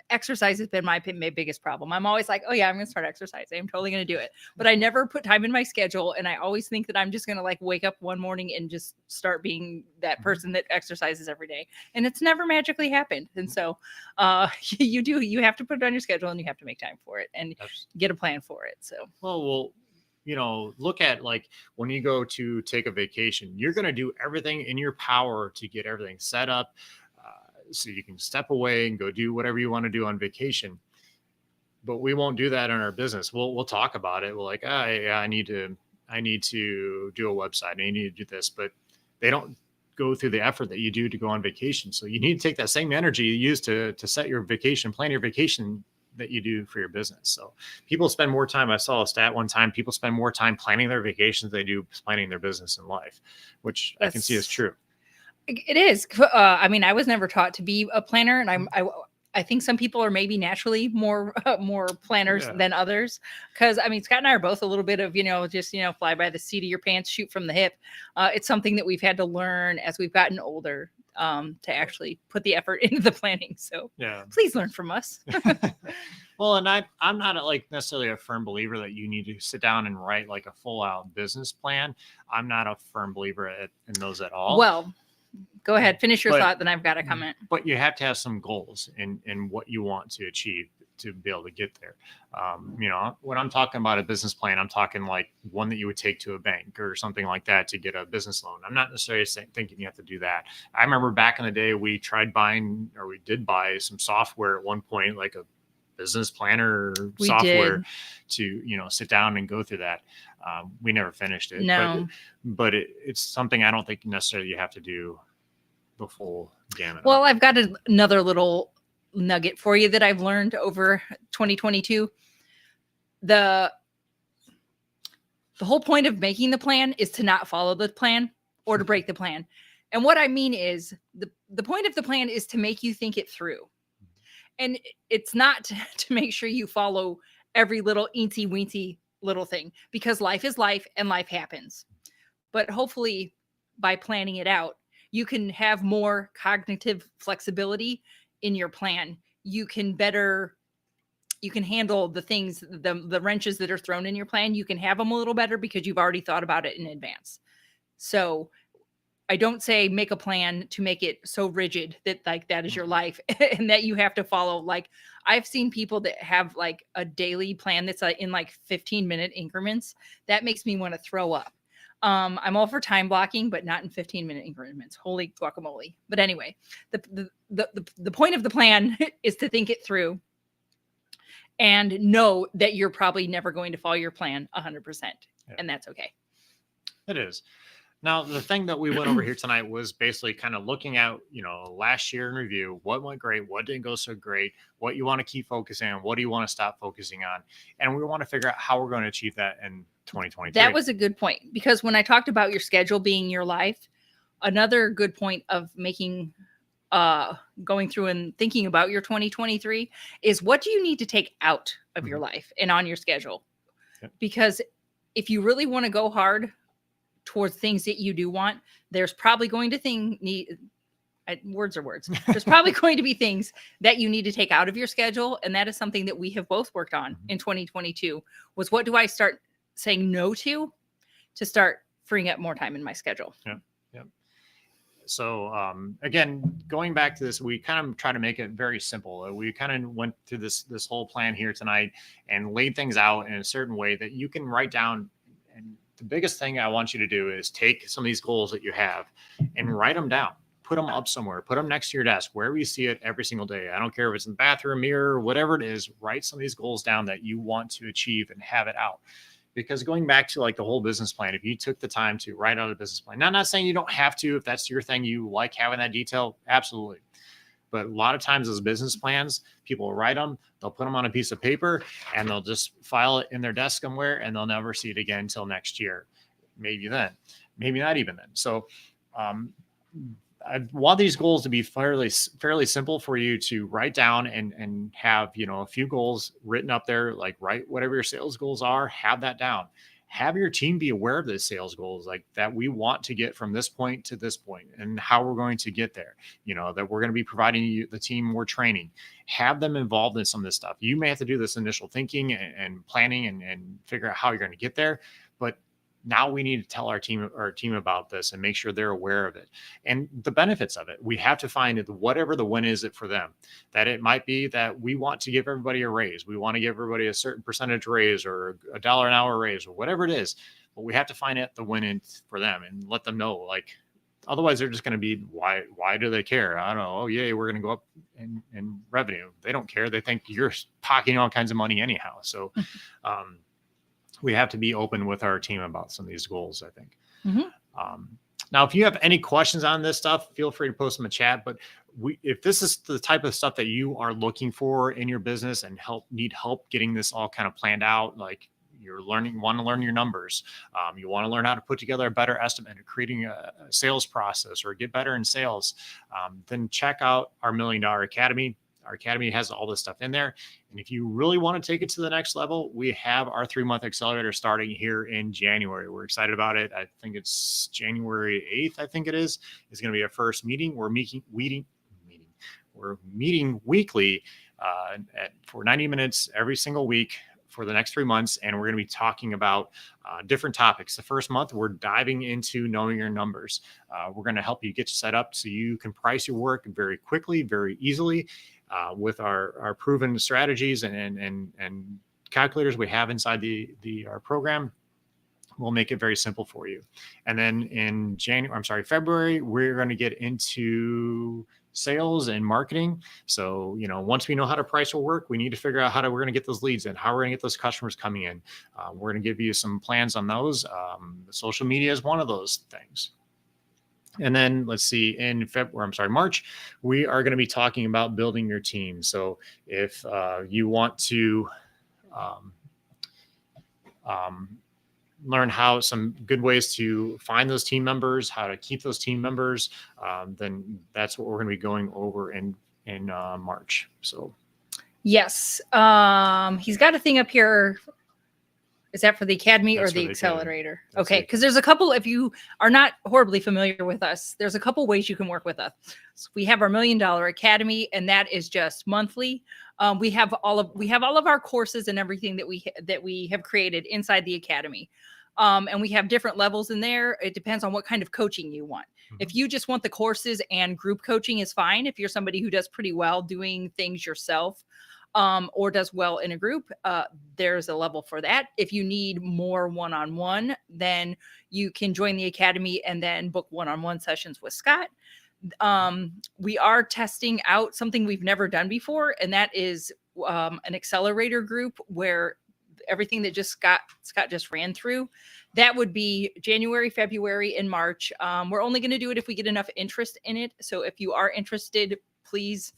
Speaker 2: exercise has been my biggest problem. I'm always like, oh yeah, I'm going to start exercising. I'm totally going to do it. But I never put time in my schedule. And I always think that I'm just going to like wake up one morning and just start being that person that exercises every day. And it's never magically happened. And so you have to put it on your schedule and you have to make time for it and get a plan for it. So,
Speaker 1: well, look at like when you go to take a vacation, you're going to do everything in your power to get everything set up so you can step away and go do whatever you want to do on vacation. But we won't do that in our business. We'll talk about it. We're like, I need to do a website. I need to do this, but they don't go through the effort that you do to go on vacation. So you need to take that same energy you use to set your vacation, plan your vacation, that you do for your business. So people spend more time. I saw a stat one time, people spend more time planning their vacations than they do planning their business and life, which I can see is true.
Speaker 2: It is. I mean, I was never taught to be a planner, and I think some people are maybe naturally more planners than others. Because I mean, Scott and I are both a little bit of fly by the seat of your pants, shoot from the hip. It's something that we've had to learn as we've gotten older to actually put the effort into the planning. So please learn from us.
Speaker 1: Well, and I'm not like necessarily a firm believer that you need to sit down and write like a full out business plan. I'm not a firm believer in those at all.
Speaker 2: Well, go ahead, finish your thought, then I've got a comment.
Speaker 1: But you have to have some goals in what you want to achieve to be able to get there. When I'm talking about a business plan, I'm talking like one that you would take to a bank or something like that to get a business loan. I'm not necessarily thinking you have to do that. I remember back in the day, we did buy some software at one point, like a business planner software to, sit down and go through that. We never finished it.
Speaker 2: No.
Speaker 1: But it's something I don't think necessarily you have to do the full gamut.
Speaker 2: Well, I've got another little nugget for you that I've learned over 2022. The whole point of making the plan is to not follow the plan or to break the plan. And what I mean is the point of the plan is to make you think it through. And it's not to make sure you follow every little eensy weensy little thing, because life is life and life happens. But hopefully by planning it out, you can have more cognitive flexibility in your plan. You can handle the things, the wrenches that are thrown in your plan. You can have them a little better because you've already thought about it in advance. So I don't say make a plan to make it so rigid that like that is your life and that you have to follow. Like I've seen people that have like a daily plan that's in like 15-minute increments. That makes me want to throw up. I'm all for time blocking, but not in 15-minute increments. Holy guacamole. But anyway, the point of the plan is to think it through and know that you're probably never going to follow your plan 100%. And that's okay.
Speaker 1: It is. Now, the thing that we went over here tonight was basically kind of looking at, last year in review, what went great, what didn't go so great, what you want to keep focusing on, what do you want to stop focusing on. And we want to figure out how we're going to achieve that in 2023.
Speaker 2: That was a good point, because when I talked about your schedule being your life, another good point of making going through and thinking about your 2023 is, what do you need to take out of your life and on your schedule?
Speaker 1: Yep.
Speaker 2: Because if you really want to go hard towards things that you do want, there's probably going to words are words. There's probably going to be things that you need to take out of your schedule. And that is something that we have both worked on in 2022, was, what do I start saying no to start freeing up more time in my schedule?
Speaker 1: Yeah. So again, going back to this, we kind of try to make it very simple. We kind of went through this whole plan here tonight and laid things out in a certain way that you can write down. And the biggest thing I want you to do is take some of these goals that you have and write them down. Put them up somewhere. Put them next to your desk, wherever you see it every single day. I don't care if it's in the bathroom, mirror, whatever it is. Write some of these goals down that you want to achieve and have it out. Because going back to like the whole business plan, if you took the time to write out a business plan, now, I'm not saying you don't have to, if that's your thing, you like having that detail, absolutely. But a lot of times those business plans, people will write them, they'll put them on a piece of paper, and they'll just file it in their desk somewhere, and they'll never see it again until next year. Maybe then, maybe not even then. So I want these goals to be fairly simple for you to write down and have, a few goals written up there, like write whatever your sales goals are, have that down. Have your team be aware of the sales goals, like that we want to get from this point to this point and how we're going to get there, that we're going to be providing you, the team, more training. Have them involved in some of this stuff. You may have to do this initial thinking and planning and figure out how you're going to get there, but now we need to tell our team about this and make sure they're aware of it and the benefits of it. We have to find whatever the win is for them. That it might be that we want to give everybody a raise. We want to give everybody a certain percentage raise or $1 an hour raise or whatever it is. But we have to find out the win in for them and let them know. Like, otherwise they're just going to be, why do they care? I don't know. Oh, yay, we're going to go up in revenue. They don't care. They think you're pocketing all kinds of money anyhow. So, we have to be open with our team about some of these goals, I think. Now, if you have any questions on this stuff, feel free to post them in the chat. But if this is the type of stuff that you are looking for in your business and need help getting this all kind of planned out, like you're want to learn your numbers, you want to learn how to put together a better estimate of creating a sales process or get better in sales, then check out our $1 Million Academy. Our academy has all this stuff in there. And if you really want to take it to the next level, we have our 3-month accelerator starting here in January. We're excited about it. I think it's January 8th. I think it is. It's going to be our first meeting. We're meeting weekly for 90 minutes every single week for the next 3 months. And we're going to be talking about different topics. The first month, we're diving into knowing your numbers. We're going to help you get set up so you can price your work very quickly, very easily. With our proven strategies and calculators we have inside our program, we'll make it very simple for you. And then in February, we're going to get into sales and marketing. So, once we know how to price our work, we need to figure out we're going to get those leads in, how we're going to get those customers coming in. We're going to give you some plans on those. Social media is one of those things. And then let's see, in March, we are going to be talking about building your team. So if you want to learn some good ways to find those team members, how to keep those team members, then that's what we're going to be going over in March. So
Speaker 2: yes, he's got a thing up here. Is that for the academy or the accelerator? Okay, because there's a couple, if you are not horribly familiar with us, there's a couple ways you can work with us. So we have our $1 Million Academy, and that is just monthly. We have all of our courses and everything that we have created inside the academy. And we have different levels in there. It depends on what kind of coaching you want. If you just want the courses and group coaching is fine. If you're somebody who does pretty well doing things yourself, or does well in a group, there's a level for that. If you need more one-on-one, then you can join the academy and then book one-on-one sessions with Scott. We are testing out something we've never done before, and that is an accelerator group where everything that Scott just ran through, that would be January, February, and March. We're only going to do it if we get enough interest in it. So if you are interested, please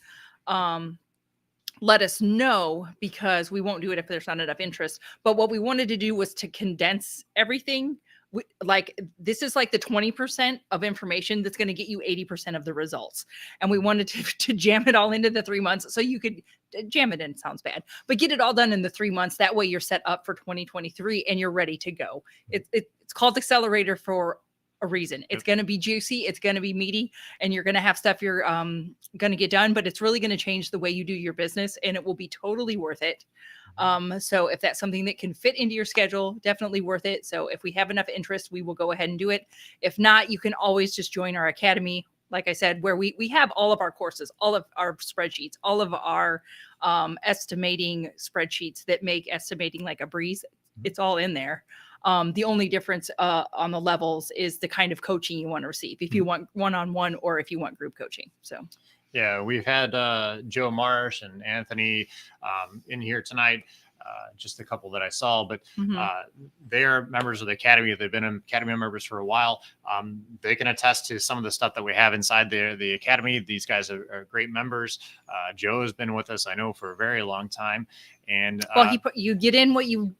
Speaker 2: let us know, because we won't do it if there's not enough interest. But what we wanted to do was to condense everything. Like, this is like the 20% of information that's going to get you 80% of the results. And we wanted to jam it all into the 3 months, so you could jam it in, sounds bad, but get it all done in the 3 months. That way you're set up for 2023 and you're ready to go. It's called Accelerator for a reason. It's going to be juicy. It's going to be meaty, and you're going to have stuff you're going to get done, but it's really going to change the way you do your business, and it will be totally worth it. So if that's something that can fit into your schedule, definitely worth it. So if we have enough interest, we will go ahead and do it. If not, you can always just join our academy. Like I said, where we have all of our courses, all of our spreadsheets, all of our estimating spreadsheets that make estimating like a breeze. It's all in there. The only difference on the levels is the kind of coaching you want to receive, if you want one-on-one or if you want group coaching. So.
Speaker 1: Yeah, we've had Joe Marsh and Anthony in here tonight, just a couple that I saw, but they are members of the Academy. They've been Academy members for a while. They can attest to some of the stuff that we have inside the Academy. These guys are great members. Joe has been with us, I know, for a very long time. And
Speaker 2: well, you get in what you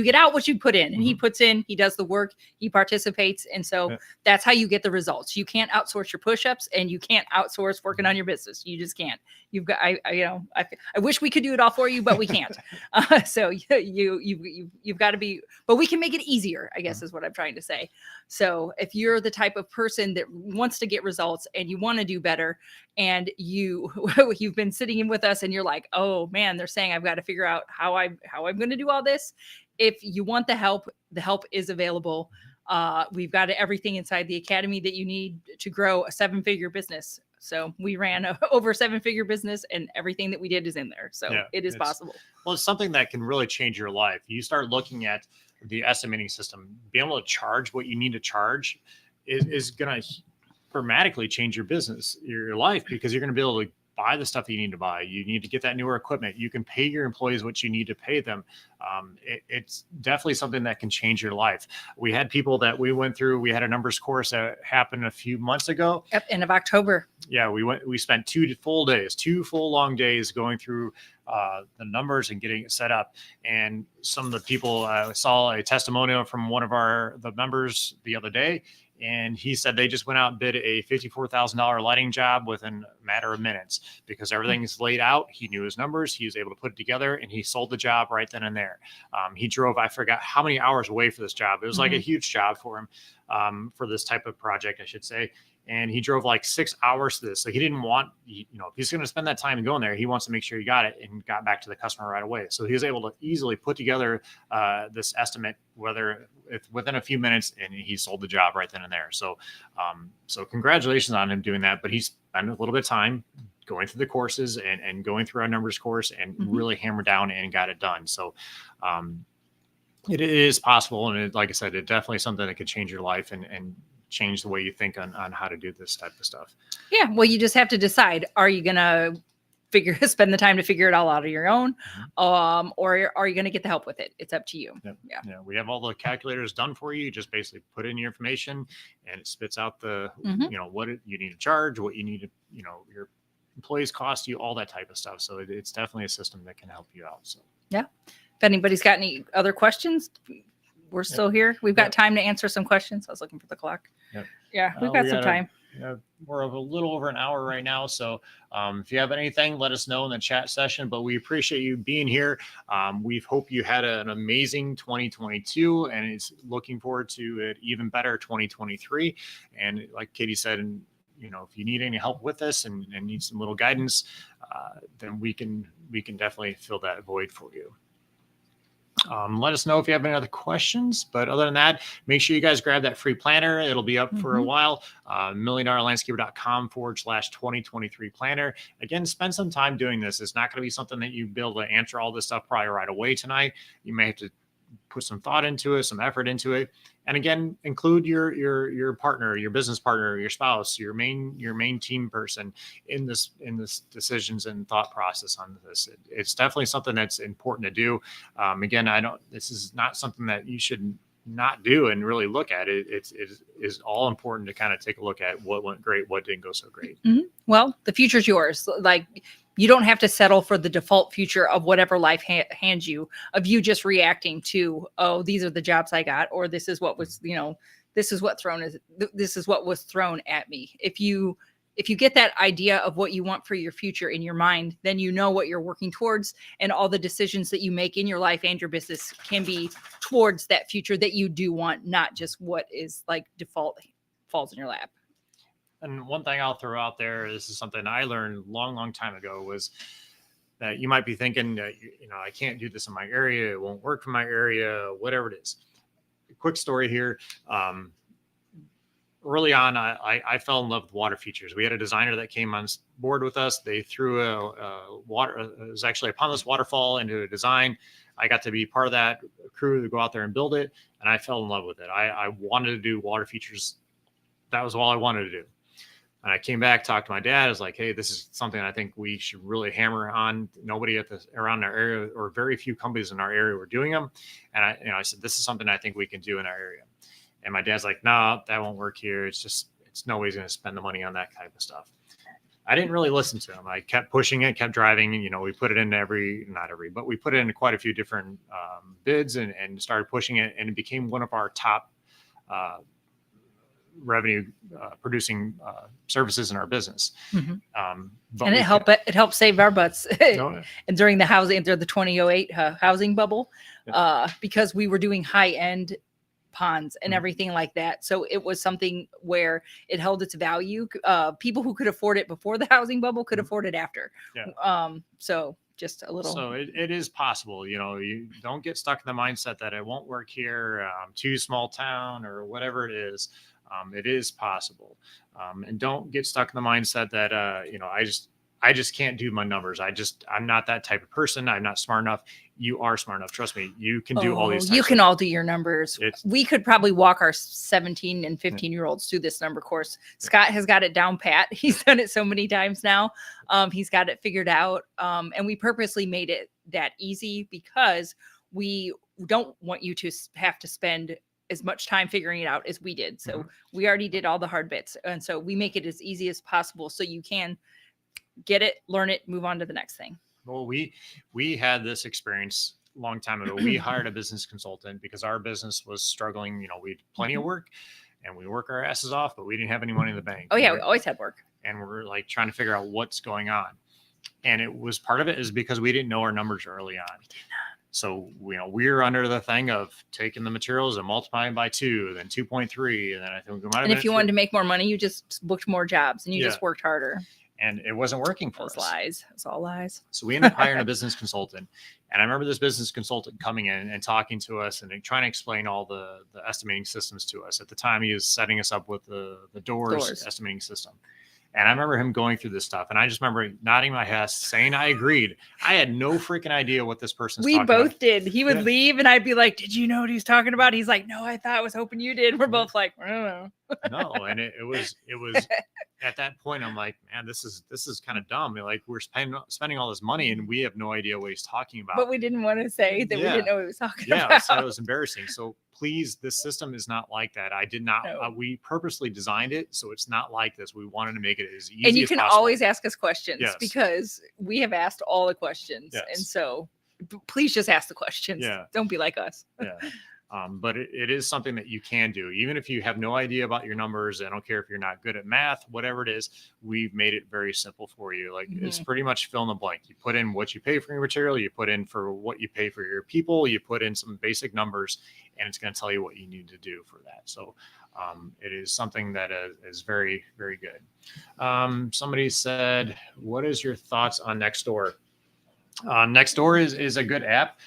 Speaker 2: get out what you put in, and he puts in, he does the work, he participates, and so that's how you get the results. You can't outsource your push-ups, and you can't outsource working on your business. You just can't. You've got I wish we could do it all for you, but we can't. So you've got to be, but we can make it easier, I guess is what I'm trying to say. So if you're the type of person that wants to get results and you want to do better, and you've been sitting in with us and you're like, oh man, they're saying I've got to figure out how I'm going to do all this. If you want the help is available. We've got everything inside the Academy that you need to grow a 7-figure business. So we ran over a 7-figure business, and everything that we did is in there. So it is possible.
Speaker 1: Well, it's something that can really change your life. You start looking at the estimating system, being able to charge what you need to charge is going to dramatically change your business, your life, because you're going to be able to buy the stuff that you need to buy. You need to get that newer equipment. You can pay your employees what you need to pay them. It's definitely something that can change your life. We had people that we went through. We had a numbers course that happened a few months ago.
Speaker 2: Yep, end of October.
Speaker 1: Yeah, we spent 2 full long days going through the numbers and getting it set up. And some of the people saw a testimonial from one of the members the other day. And he said they just went out and bid a $54,000 lighting job within a matter of minutes, because everything is laid out. He knew his numbers. He was able to put it together, and he sold the job right then and there. He drove, I forgot how many hours away for this job. It was like a huge job for him, for this type of project, I should say. And he drove like 6 hours to this. So he didn't want, if he's going to spend that time going there, he wants to make sure he got it and got back to the customer right away. So he was able to easily put together this estimate, whether it's within a few minutes, and he sold the job right then and there. So, so congratulations on him doing that. But he spent a little bit of time going through the courses and going through our numbers course and really hammered down and got it done. So, it is possible. And like I said, it's definitely something that could change your life and change the way you think on how to do this type of stuff.
Speaker 2: Yeah. Well, you just have to decide, are you going to spend the time to figure it all out on your own? Or are you going to get the help with it? It's up to you.
Speaker 1: Yep. Yeah. We have all the calculators done for you. You just basically put in your information, and it spits out the, what you need to charge, what you need to, your employees cost you, all that type of stuff. So it's definitely a system that can help you out. So,
Speaker 2: yeah. If anybody's got any other questions, we're still here. We've got time to answer some questions. I was looking for the clock. Yeah, we've got some time.
Speaker 1: We're a little over an hour right now. So if you have anything, let us know in the chat session. But we appreciate you being here. We hope you had an amazing 2022, and it's looking forward to an even better 2023. And like Katie said, if you need any help with this and need some little guidance, then we can definitely fill that void for you. Let us know if you have any other questions, but other than that, make sure you guys grab that free planner. It'll be up for a while. $1,000,000landscaper.com/2023 planner. Again, spend some time doing this. It's not going to be something that you be able to answer all this stuff probably right away tonight. You may have to put some thought into it, some effort into it. And again, include your partner, your business partner, your spouse, your main team person in this decisions and thought process on this. It's definitely something that's important to do. Again, this is not something that you should not do and really look at it. It is all important to kind of take a look at what went great, what didn't go so great.
Speaker 2: Mm-hmm. Well, the future's yours. Like, you don't have to settle for the default future of whatever life hands you, of you just reacting to, oh, these are the jobs I got, or this is what was, this is what was thrown at me. If you get that idea of what you want for your future in your mind, then you know what you're working towards, and all the decisions that you make in your life and your business can be towards that future that you do want, not just what is like default falls in your lap.
Speaker 1: And one thing I'll throw out there, this is something I learned long time ago, was that you might be thinking, I can't do this in my area. It won't work for my area, whatever it is. Quick story here. Early on, I fell in love with water features. We had a designer that came on board with us. They threw it was actually a pondless waterfall into a design. I got to be part of that crew to go out there and build it. And I fell in love with it. I wanted to do water features. That was all I wanted to do. And I came back, talked to my dad. I was like, hey, this is something I think we should really hammer on. Nobody around our area, or very few companies in our area, were doing them. And I said, this is something I think we can do in our area. And my dad's like, no, that won't work here. It's nobody's going to spend the money on that type of stuff. I didn't really listen to him. I kept pushing it, kept driving. We put it into but we put it into quite a few different bids and started pushing it. And it became one of our top revenue producing services in our business.
Speaker 2: Mm-hmm. And it helped save our butts and during the 2008 housing bubble, because we were doing high end ponds and everything like that. So it was something where it held its value. People who could afford it before the housing bubble could afford it after. So just a little.
Speaker 1: So it is possible. You don't get stuck in the mindset that it won't work here, too small town, or whatever it is. It is possible. And don't get stuck in the mindset that, I just can't do my numbers. I'm not that type of person. I'm not smart enough. You are smart enough. Trust me. You can do all these.
Speaker 2: You can all do your numbers. We could probably walk our 17 and 15-year-olds through this number course. Scott has got it down pat. He's done it so many times now. He's got it figured out. And we purposely made it that easy because we don't want you to have to spend as much time figuring it out as we did. So we already did all the hard bits. And so we make it as easy as possible so you can get it, learn it, move on to the next thing.
Speaker 1: Well, we had this experience a long time ago. We hired a business consultant because our business was struggling. We had plenty of work and we work our asses off, but we didn't have any money in the bank.
Speaker 2: Oh yeah, we always had work.
Speaker 1: And we're like trying to figure out what's going on. And it was part of it is because we didn't know our numbers early on. We did not. So, we're under the thing of taking the materials and multiplying by 2, then 2.3. And then I think we might have.
Speaker 2: And if you wanted to make more money, you just booked more jobs and you just worked harder.
Speaker 1: And it wasn't working for us.
Speaker 2: Lies. It's all lies.
Speaker 1: So we ended up hiring a business consultant. And I remember this business consultant coming in and talking to us and trying to explain all the estimating systems to us. At the time, he was setting us up with the doors estimating system. And I remember him going through this stuff. And I just remember nodding my head, saying I agreed. I had no freaking idea what this person's talking about. We both
Speaker 2: did. He would leave and I'd be like, did you know what he's talking about? He's like, no, I was hoping you did. We're both like, I don't know.
Speaker 1: No. And it was at that point, I'm like, man, this is kind of dumb. Like we're spending all this money and we have no idea what he's talking about.
Speaker 2: But we didn't want to say that we didn't know what he was talking about.
Speaker 1: Yeah, so it was embarrassing. So please, this system is not like that. I did not.
Speaker 2: No.
Speaker 1: We purposely designed it so it's not like this. We wanted to make it as easy.
Speaker 2: And you
Speaker 1: as
Speaker 2: can
Speaker 1: possible.
Speaker 2: always ask us questions because we have asked all the questions, and so please just ask the questions.
Speaker 1: Yeah.
Speaker 2: Don't be like us.
Speaker 1: Yeah. But it is something that you can do, even if you have no idea about your numbers. I don't care if you're not good at math, whatever it is. We've made it very simple for you. Like it's pretty much fill in the blank. You put in what you pay for your material, you put in for what you pay for your people, you put in some basic numbers, and it's going to tell you what you need to do for that. So it is something that is very, very good. Somebody said, what is your thoughts on Nextdoor? Nextdoor is a good app.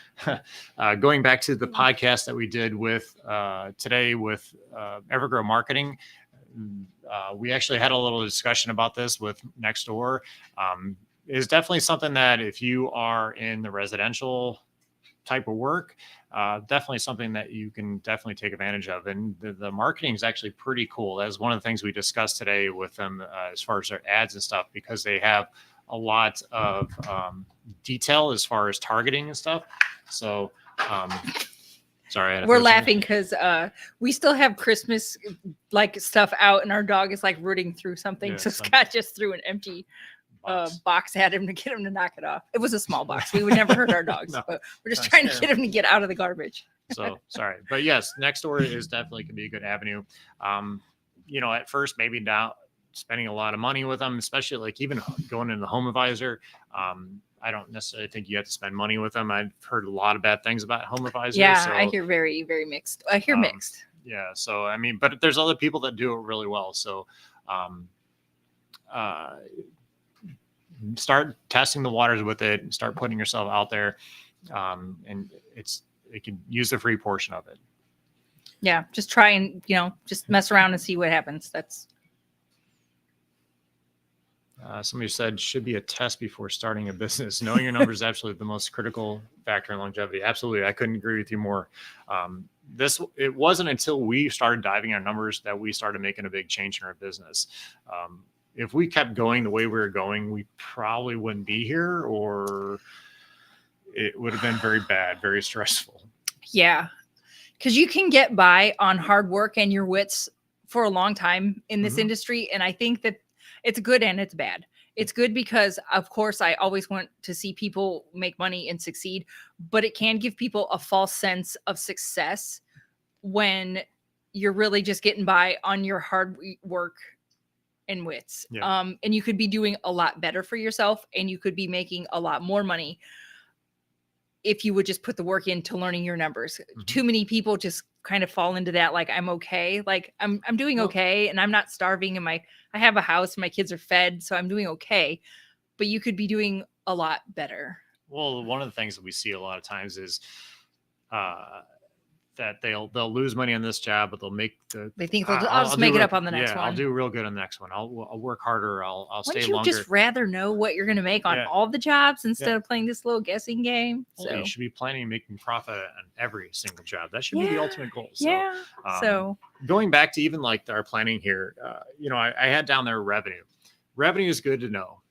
Speaker 1: Going back to the podcast that we did with today with Evergrow Marketing, we actually had a little discussion about this with Nextdoor. It's definitely something that if you are in the residential type of work, definitely something that you can definitely take advantage of. And the marketing is actually pretty cool. That's one of the things we discussed today with them as far as their ads and stuff, because they have a lot of detail as far as targeting and stuff. So, sorry, I had to
Speaker 2: We're
Speaker 1: throw something.
Speaker 2: laughing because we still have Christmas like stuff out, and our dog is like rooting through something.
Speaker 1: Yeah,
Speaker 2: So
Speaker 1: some-
Speaker 2: Scott just threw an empty
Speaker 1: Box.
Speaker 2: box at him to get him to knock it off. It was a small box. We would never hurt our dogs,
Speaker 1: No,
Speaker 2: but we're just
Speaker 1: not
Speaker 2: trying to
Speaker 1: scare
Speaker 2: get him to get out of the garbage.
Speaker 1: So sorry, but yes, Nextdoor is definitely can be a good avenue. You know, at first maybe not spending a lot of money with them, especially like even going into the Home Advisor. I don't necessarily think you have to spend money with them. I've heard a lot of bad things about Home Advisor.
Speaker 2: Yeah,
Speaker 1: so,
Speaker 2: I hear very, very mixed. I hear mixed.
Speaker 1: Yeah, so I mean, but there's other people that do it really well. So start testing the waters with it and start putting yourself out there. And it can use the free portion of it.
Speaker 2: Yeah, just try and, just mess around and see what happens. That's
Speaker 1: Somebody said should be a test before starting a business. Knowing your numbers is absolutely the most critical factor in longevity. Absolutely. I couldn't agree with you more. It wasn't until we started diving our numbers that we started making a big change in our business. If we kept going the way we were going, we probably wouldn't be here, or it would have been very bad, very stressful.
Speaker 2: yeah, because you can get by on hard work and your wits for a long time in this
Speaker 1: Mhm.
Speaker 2: industry. And I think that it's good and it's bad. It's good because, of course, I always want to see people make money and succeed, but it can give people a false sense of success when you're really just getting by on your hard work and wits.
Speaker 1: Yeah.
Speaker 2: And you could be doing a lot better for yourself, and you could be making a lot more money if you would just put the work into learning your numbers.
Speaker 1: Mhm.
Speaker 2: Too many people just kind of fall into that, like, I'm okay, like I'm doing
Speaker 1: Well-
Speaker 2: okay, and I'm not starving, and I have a house, and my kids are fed, so I'm doing okay. But you could be doing a lot better.
Speaker 1: Well, one of the things that we see a lot of times is that they'll lose money on this job, but they'll make
Speaker 2: They think I'll just make it up on the next one.
Speaker 1: I'll do real good on the next one. I'll work harder. I'll stay
Speaker 2: Wouldn't you
Speaker 1: longer.
Speaker 2: just rather know what you're going to make on
Speaker 1: Yeah.
Speaker 2: all the jobs instead
Speaker 1: Yeah.
Speaker 2: of playing this little guessing game?
Speaker 1: Well,
Speaker 2: So
Speaker 1: you should be planning on making profit on every single job. That should be the
Speaker 2: Yeah.
Speaker 1: ultimate goal. So,
Speaker 2: yeah. So
Speaker 1: going back to even like our planning here, I had down there revenue. Revenue is good to know.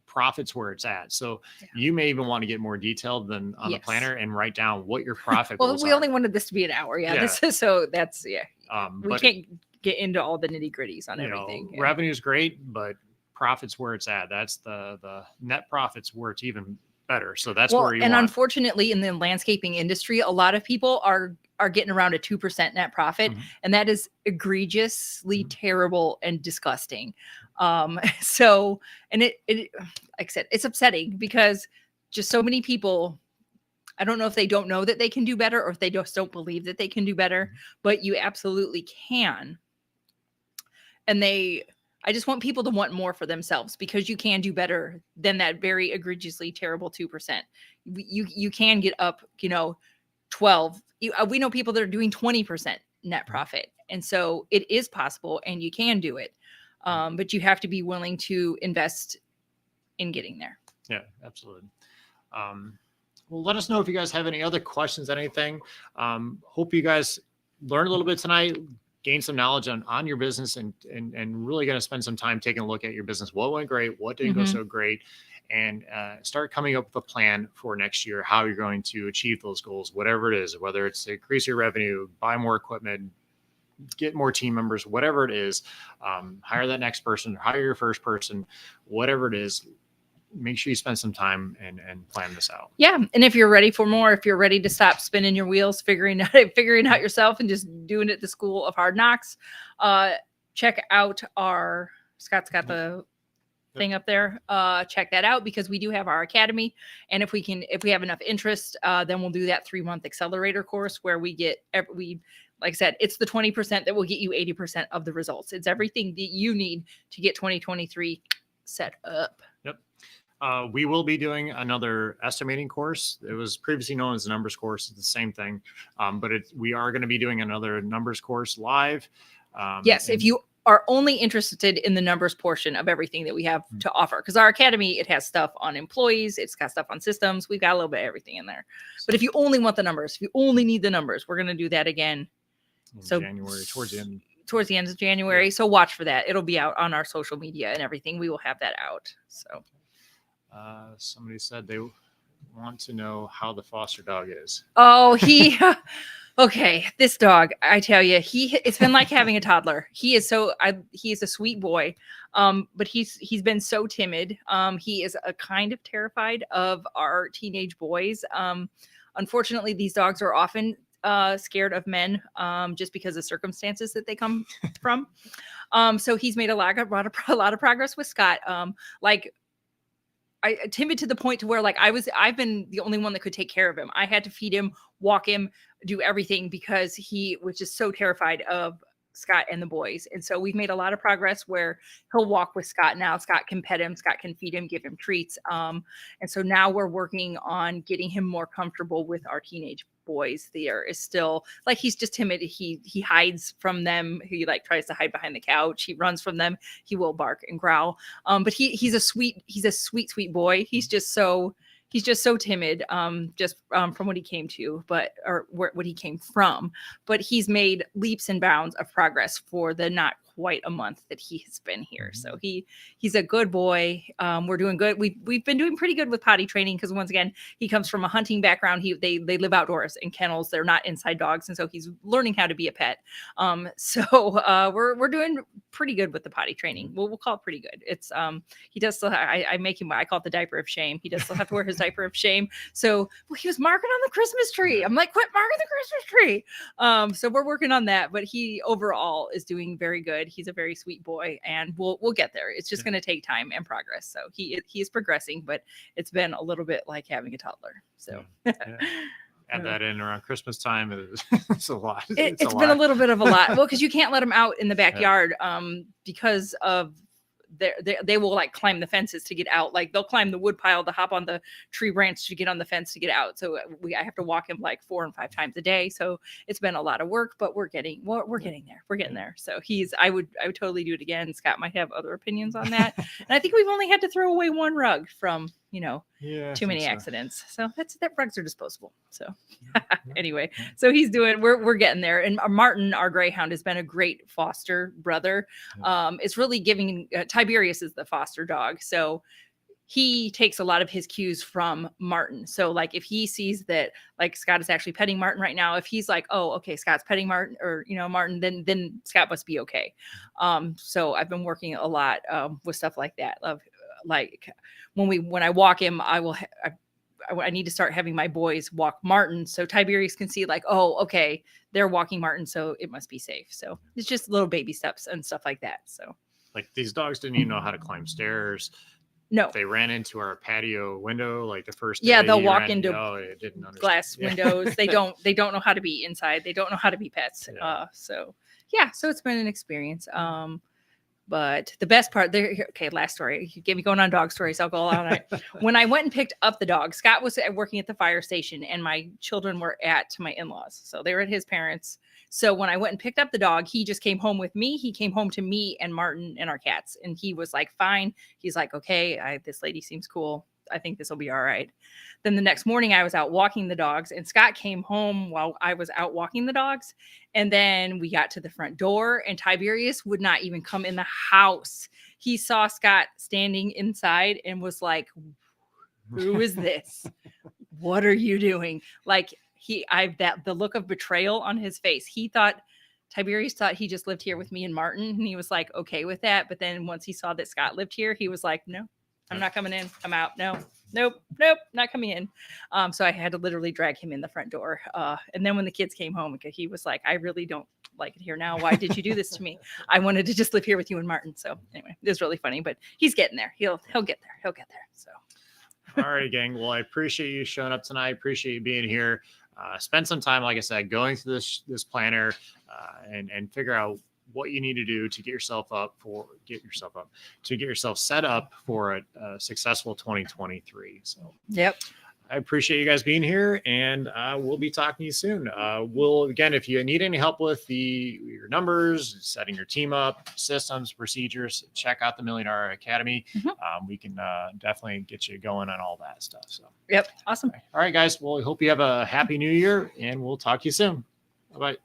Speaker 1: Profit's where it's at. So
Speaker 2: Yeah.
Speaker 1: you may even want to get more detailed than on the
Speaker 2: Yes.
Speaker 1: planner and write down what your profit
Speaker 2: well,
Speaker 1: goals
Speaker 2: we
Speaker 1: are.
Speaker 2: only wanted this to be an hour. Yeah.
Speaker 1: Yeah.
Speaker 2: This is so that's we
Speaker 1: But,
Speaker 2: can't get into all the nitty gritties on
Speaker 1: you know,
Speaker 2: everything. Yeah.
Speaker 1: revenue is great, but profit's where it's at. That's the net profits where it's even better. So that's
Speaker 2: well,
Speaker 1: where you
Speaker 2: and
Speaker 1: want.
Speaker 2: unfortunately, in the landscaping industry, a lot of people are getting around a 2% net profit,
Speaker 1: Mhm.
Speaker 2: and that is egregiously
Speaker 1: Mhm.
Speaker 2: terrible and disgusting. So, and it like I said, it's upsetting because just so many people, I don't know if they don't know that they can do better, or if they just don't believe that they can do better, but you absolutely can. And I just want people to want more for themselves, because you can do better than that very egregiously terrible 2%. You can get up, 12. We know people that are doing 20% net profit. And so it is possible, and you can do it. But you have to be willing to invest in getting there.
Speaker 1: Yeah, absolutely. Well, let us know if you guys have any other questions, anything. Hope you guys learned a little bit tonight, gain some knowledge on your business, and really going to spend some time taking a look at your business. What went great? What didn't go
Speaker 2: Mhm.
Speaker 1: so great? And start coming up with a plan for next year, how you're going to achieve those goals, whatever it is, whether it's to increase your revenue, buy more equipment, get more team members, whatever it is, hire that next person, hire your first person, whatever it is. Make sure you spend some time and plan this out.
Speaker 2: Yeah, and if you're ready for more, if you're ready to stop spinning your wheels, figuring out yourself, and just doing it the School of Hard Knocks, check out Scott's got the thing up there. Check that out, because we do have our academy, and if we have enough interest, then we'll do that 3-month accelerator course where like I said, it's the 20% that will get you 80% of the results. It's everything that you need to get 2023 set up.
Speaker 1: Yep. We will be doing another estimating course. It was previously known as the numbers course. It's the same thing, but we are going to be doing another numbers course live.
Speaker 2: Yes, if you are only interested in the numbers portion of everything that we have to offer. Because our academy, it has stuff on employees, it's got stuff on systems. We've got a little bit of everything in there. But if you only want the numbers, if you only need the numbers, we're going to do that again. So
Speaker 1: January, towards the end
Speaker 2: of January. So watch for that. It'll be out on our social media and everything. We will have that out. So
Speaker 1: somebody said they want to know how the foster dog is.
Speaker 2: Oh, okay. This dog, I tell you, it's been like having a toddler. He is a sweet boy. But he's been so timid. He is a kind of terrified of our teenage boys. Unfortunately, these dogs are often scared of men, just because of circumstances that they come from. So he's made a lot of progress with Scott. Timid to the point to where I've been the only one that could take care of him. I had to feed him, walk him, do everything because he was just so terrified of Scott and the boys. And so we've made a lot of progress where he'll walk with Scott now. Scott can pet him, Scott can feed him, give him treats. And so now we're working on getting him more comfortable with our teenage boys. There is still he's just timid. He hides from them. He tries to hide behind the couch. He runs from them. He will bark and growl. But he's a sweet sweet boy. He's just so timid, from what he came to, what he came from. But he's made leaps and bounds of progress for the not quite a month that he has been here. So he's a good boy. We're doing good. We've been doing pretty good with potty training because once again, he comes from a hunting background. They live outdoors in kennels. They're not inside dogs, and so he's learning how to be a pet. So we're doing pretty good with the potty training. We'll call it pretty good. It's he does still. I make him. I call it the diaper of shame. He does still have to wear his diaper of shame. So he was marking on the Christmas tree. I'm like, quit marking the Christmas tree. So we're working on that, but he overall is doing very good. He's a very sweet boy, and we'll get there. It's just going to take time and progress. So he is progressing, but it's been a little bit like having a toddler. So
Speaker 1: add that in around Christmas time. It's a lot.
Speaker 2: It's been a little bit of a lot. Well, because you can't let them out in the backyard because of they will climb the fences to get out. They'll climb the wood pile to hop on the tree branch to get on the fence to get out. So I have to walk him 4 and 5 times a day. So it's been a lot of work, but we're getting there. We're getting there. So I would totally do it again. Scott might have other opinions on that. And I think we've only had to throw away one rug from too many accidents. So that rugs are disposable. So anyway, so we're getting there. And Martin, our greyhound, has been a great foster brother. It's really giving Tiberius is the foster dog. So he takes a lot of his cues from Martin. So if he sees that Scott is actually petting Martin right now, if he's oh, okay, Scott's petting Martin or, Martin, then Scott must be okay. So I've been working a lot with stuff like that. When I walk him, I need to start having my boys walk Martin so Tiberius can see oh, okay, they're walking Martin, so it must be safe. So it's just little baby steps and stuff like that. So
Speaker 1: these dogs didn't even know how to climb stairs.
Speaker 2: No,
Speaker 1: they ran into our patio window the first day.
Speaker 2: Yeah, they'll walk into
Speaker 1: glass
Speaker 2: windows. They don't know how to be inside. They don't know how to be pets. So it's been an experience. But the best part there, okay, last story. You get me going on dog stories. I'll go all night. When I went and picked up the dog, Scott was working at the fire station and my children were at my in-laws. So they were at his parents. So when I went and picked up the dog, he just came home with me. He came home to me and Martin and our cats. And he was fine. He's okay, this lady seems cool. I think this will be all right. Then the next morning I was out walking the dogs and Scott came home while I was out walking the dogs. And then we got to the front door and Tiberius would not even come in the house. He saw Scott standing inside and was like, who is this? What are you doing? The look of betrayal on his face. Tiberius thought he just lived here with me and Martin. And he was okay with that. But then once he saw that Scott lived here, he was no, I'm not coming in. I'm out. Nope, not coming in. So I had to literally drag him in the front door. And then when the kids came home, he was I really don't like it here now. Why did you do this to me? I wanted to just live here with you and Martin. So anyway, it was really funny, but he's getting there. He'll get there. He'll get there. So.
Speaker 1: All right, gang. Well, I appreciate you showing up tonight. I appreciate you being here. Spend some time, like I said, going through this planner and figure out what you need to do to get yourself set up for a successful 2023. So,
Speaker 2: yep.
Speaker 1: I appreciate you guys being here, and we'll be talking to you soon. Again, if you need any help with your numbers, setting your team up, systems, procedures, check out the Million Dollar Academy. We can definitely get you going on all that stuff. So,
Speaker 2: yep, awesome.
Speaker 1: All right, guys. Well, we hope you have a happy new year, and we'll talk to you soon. Bye-bye.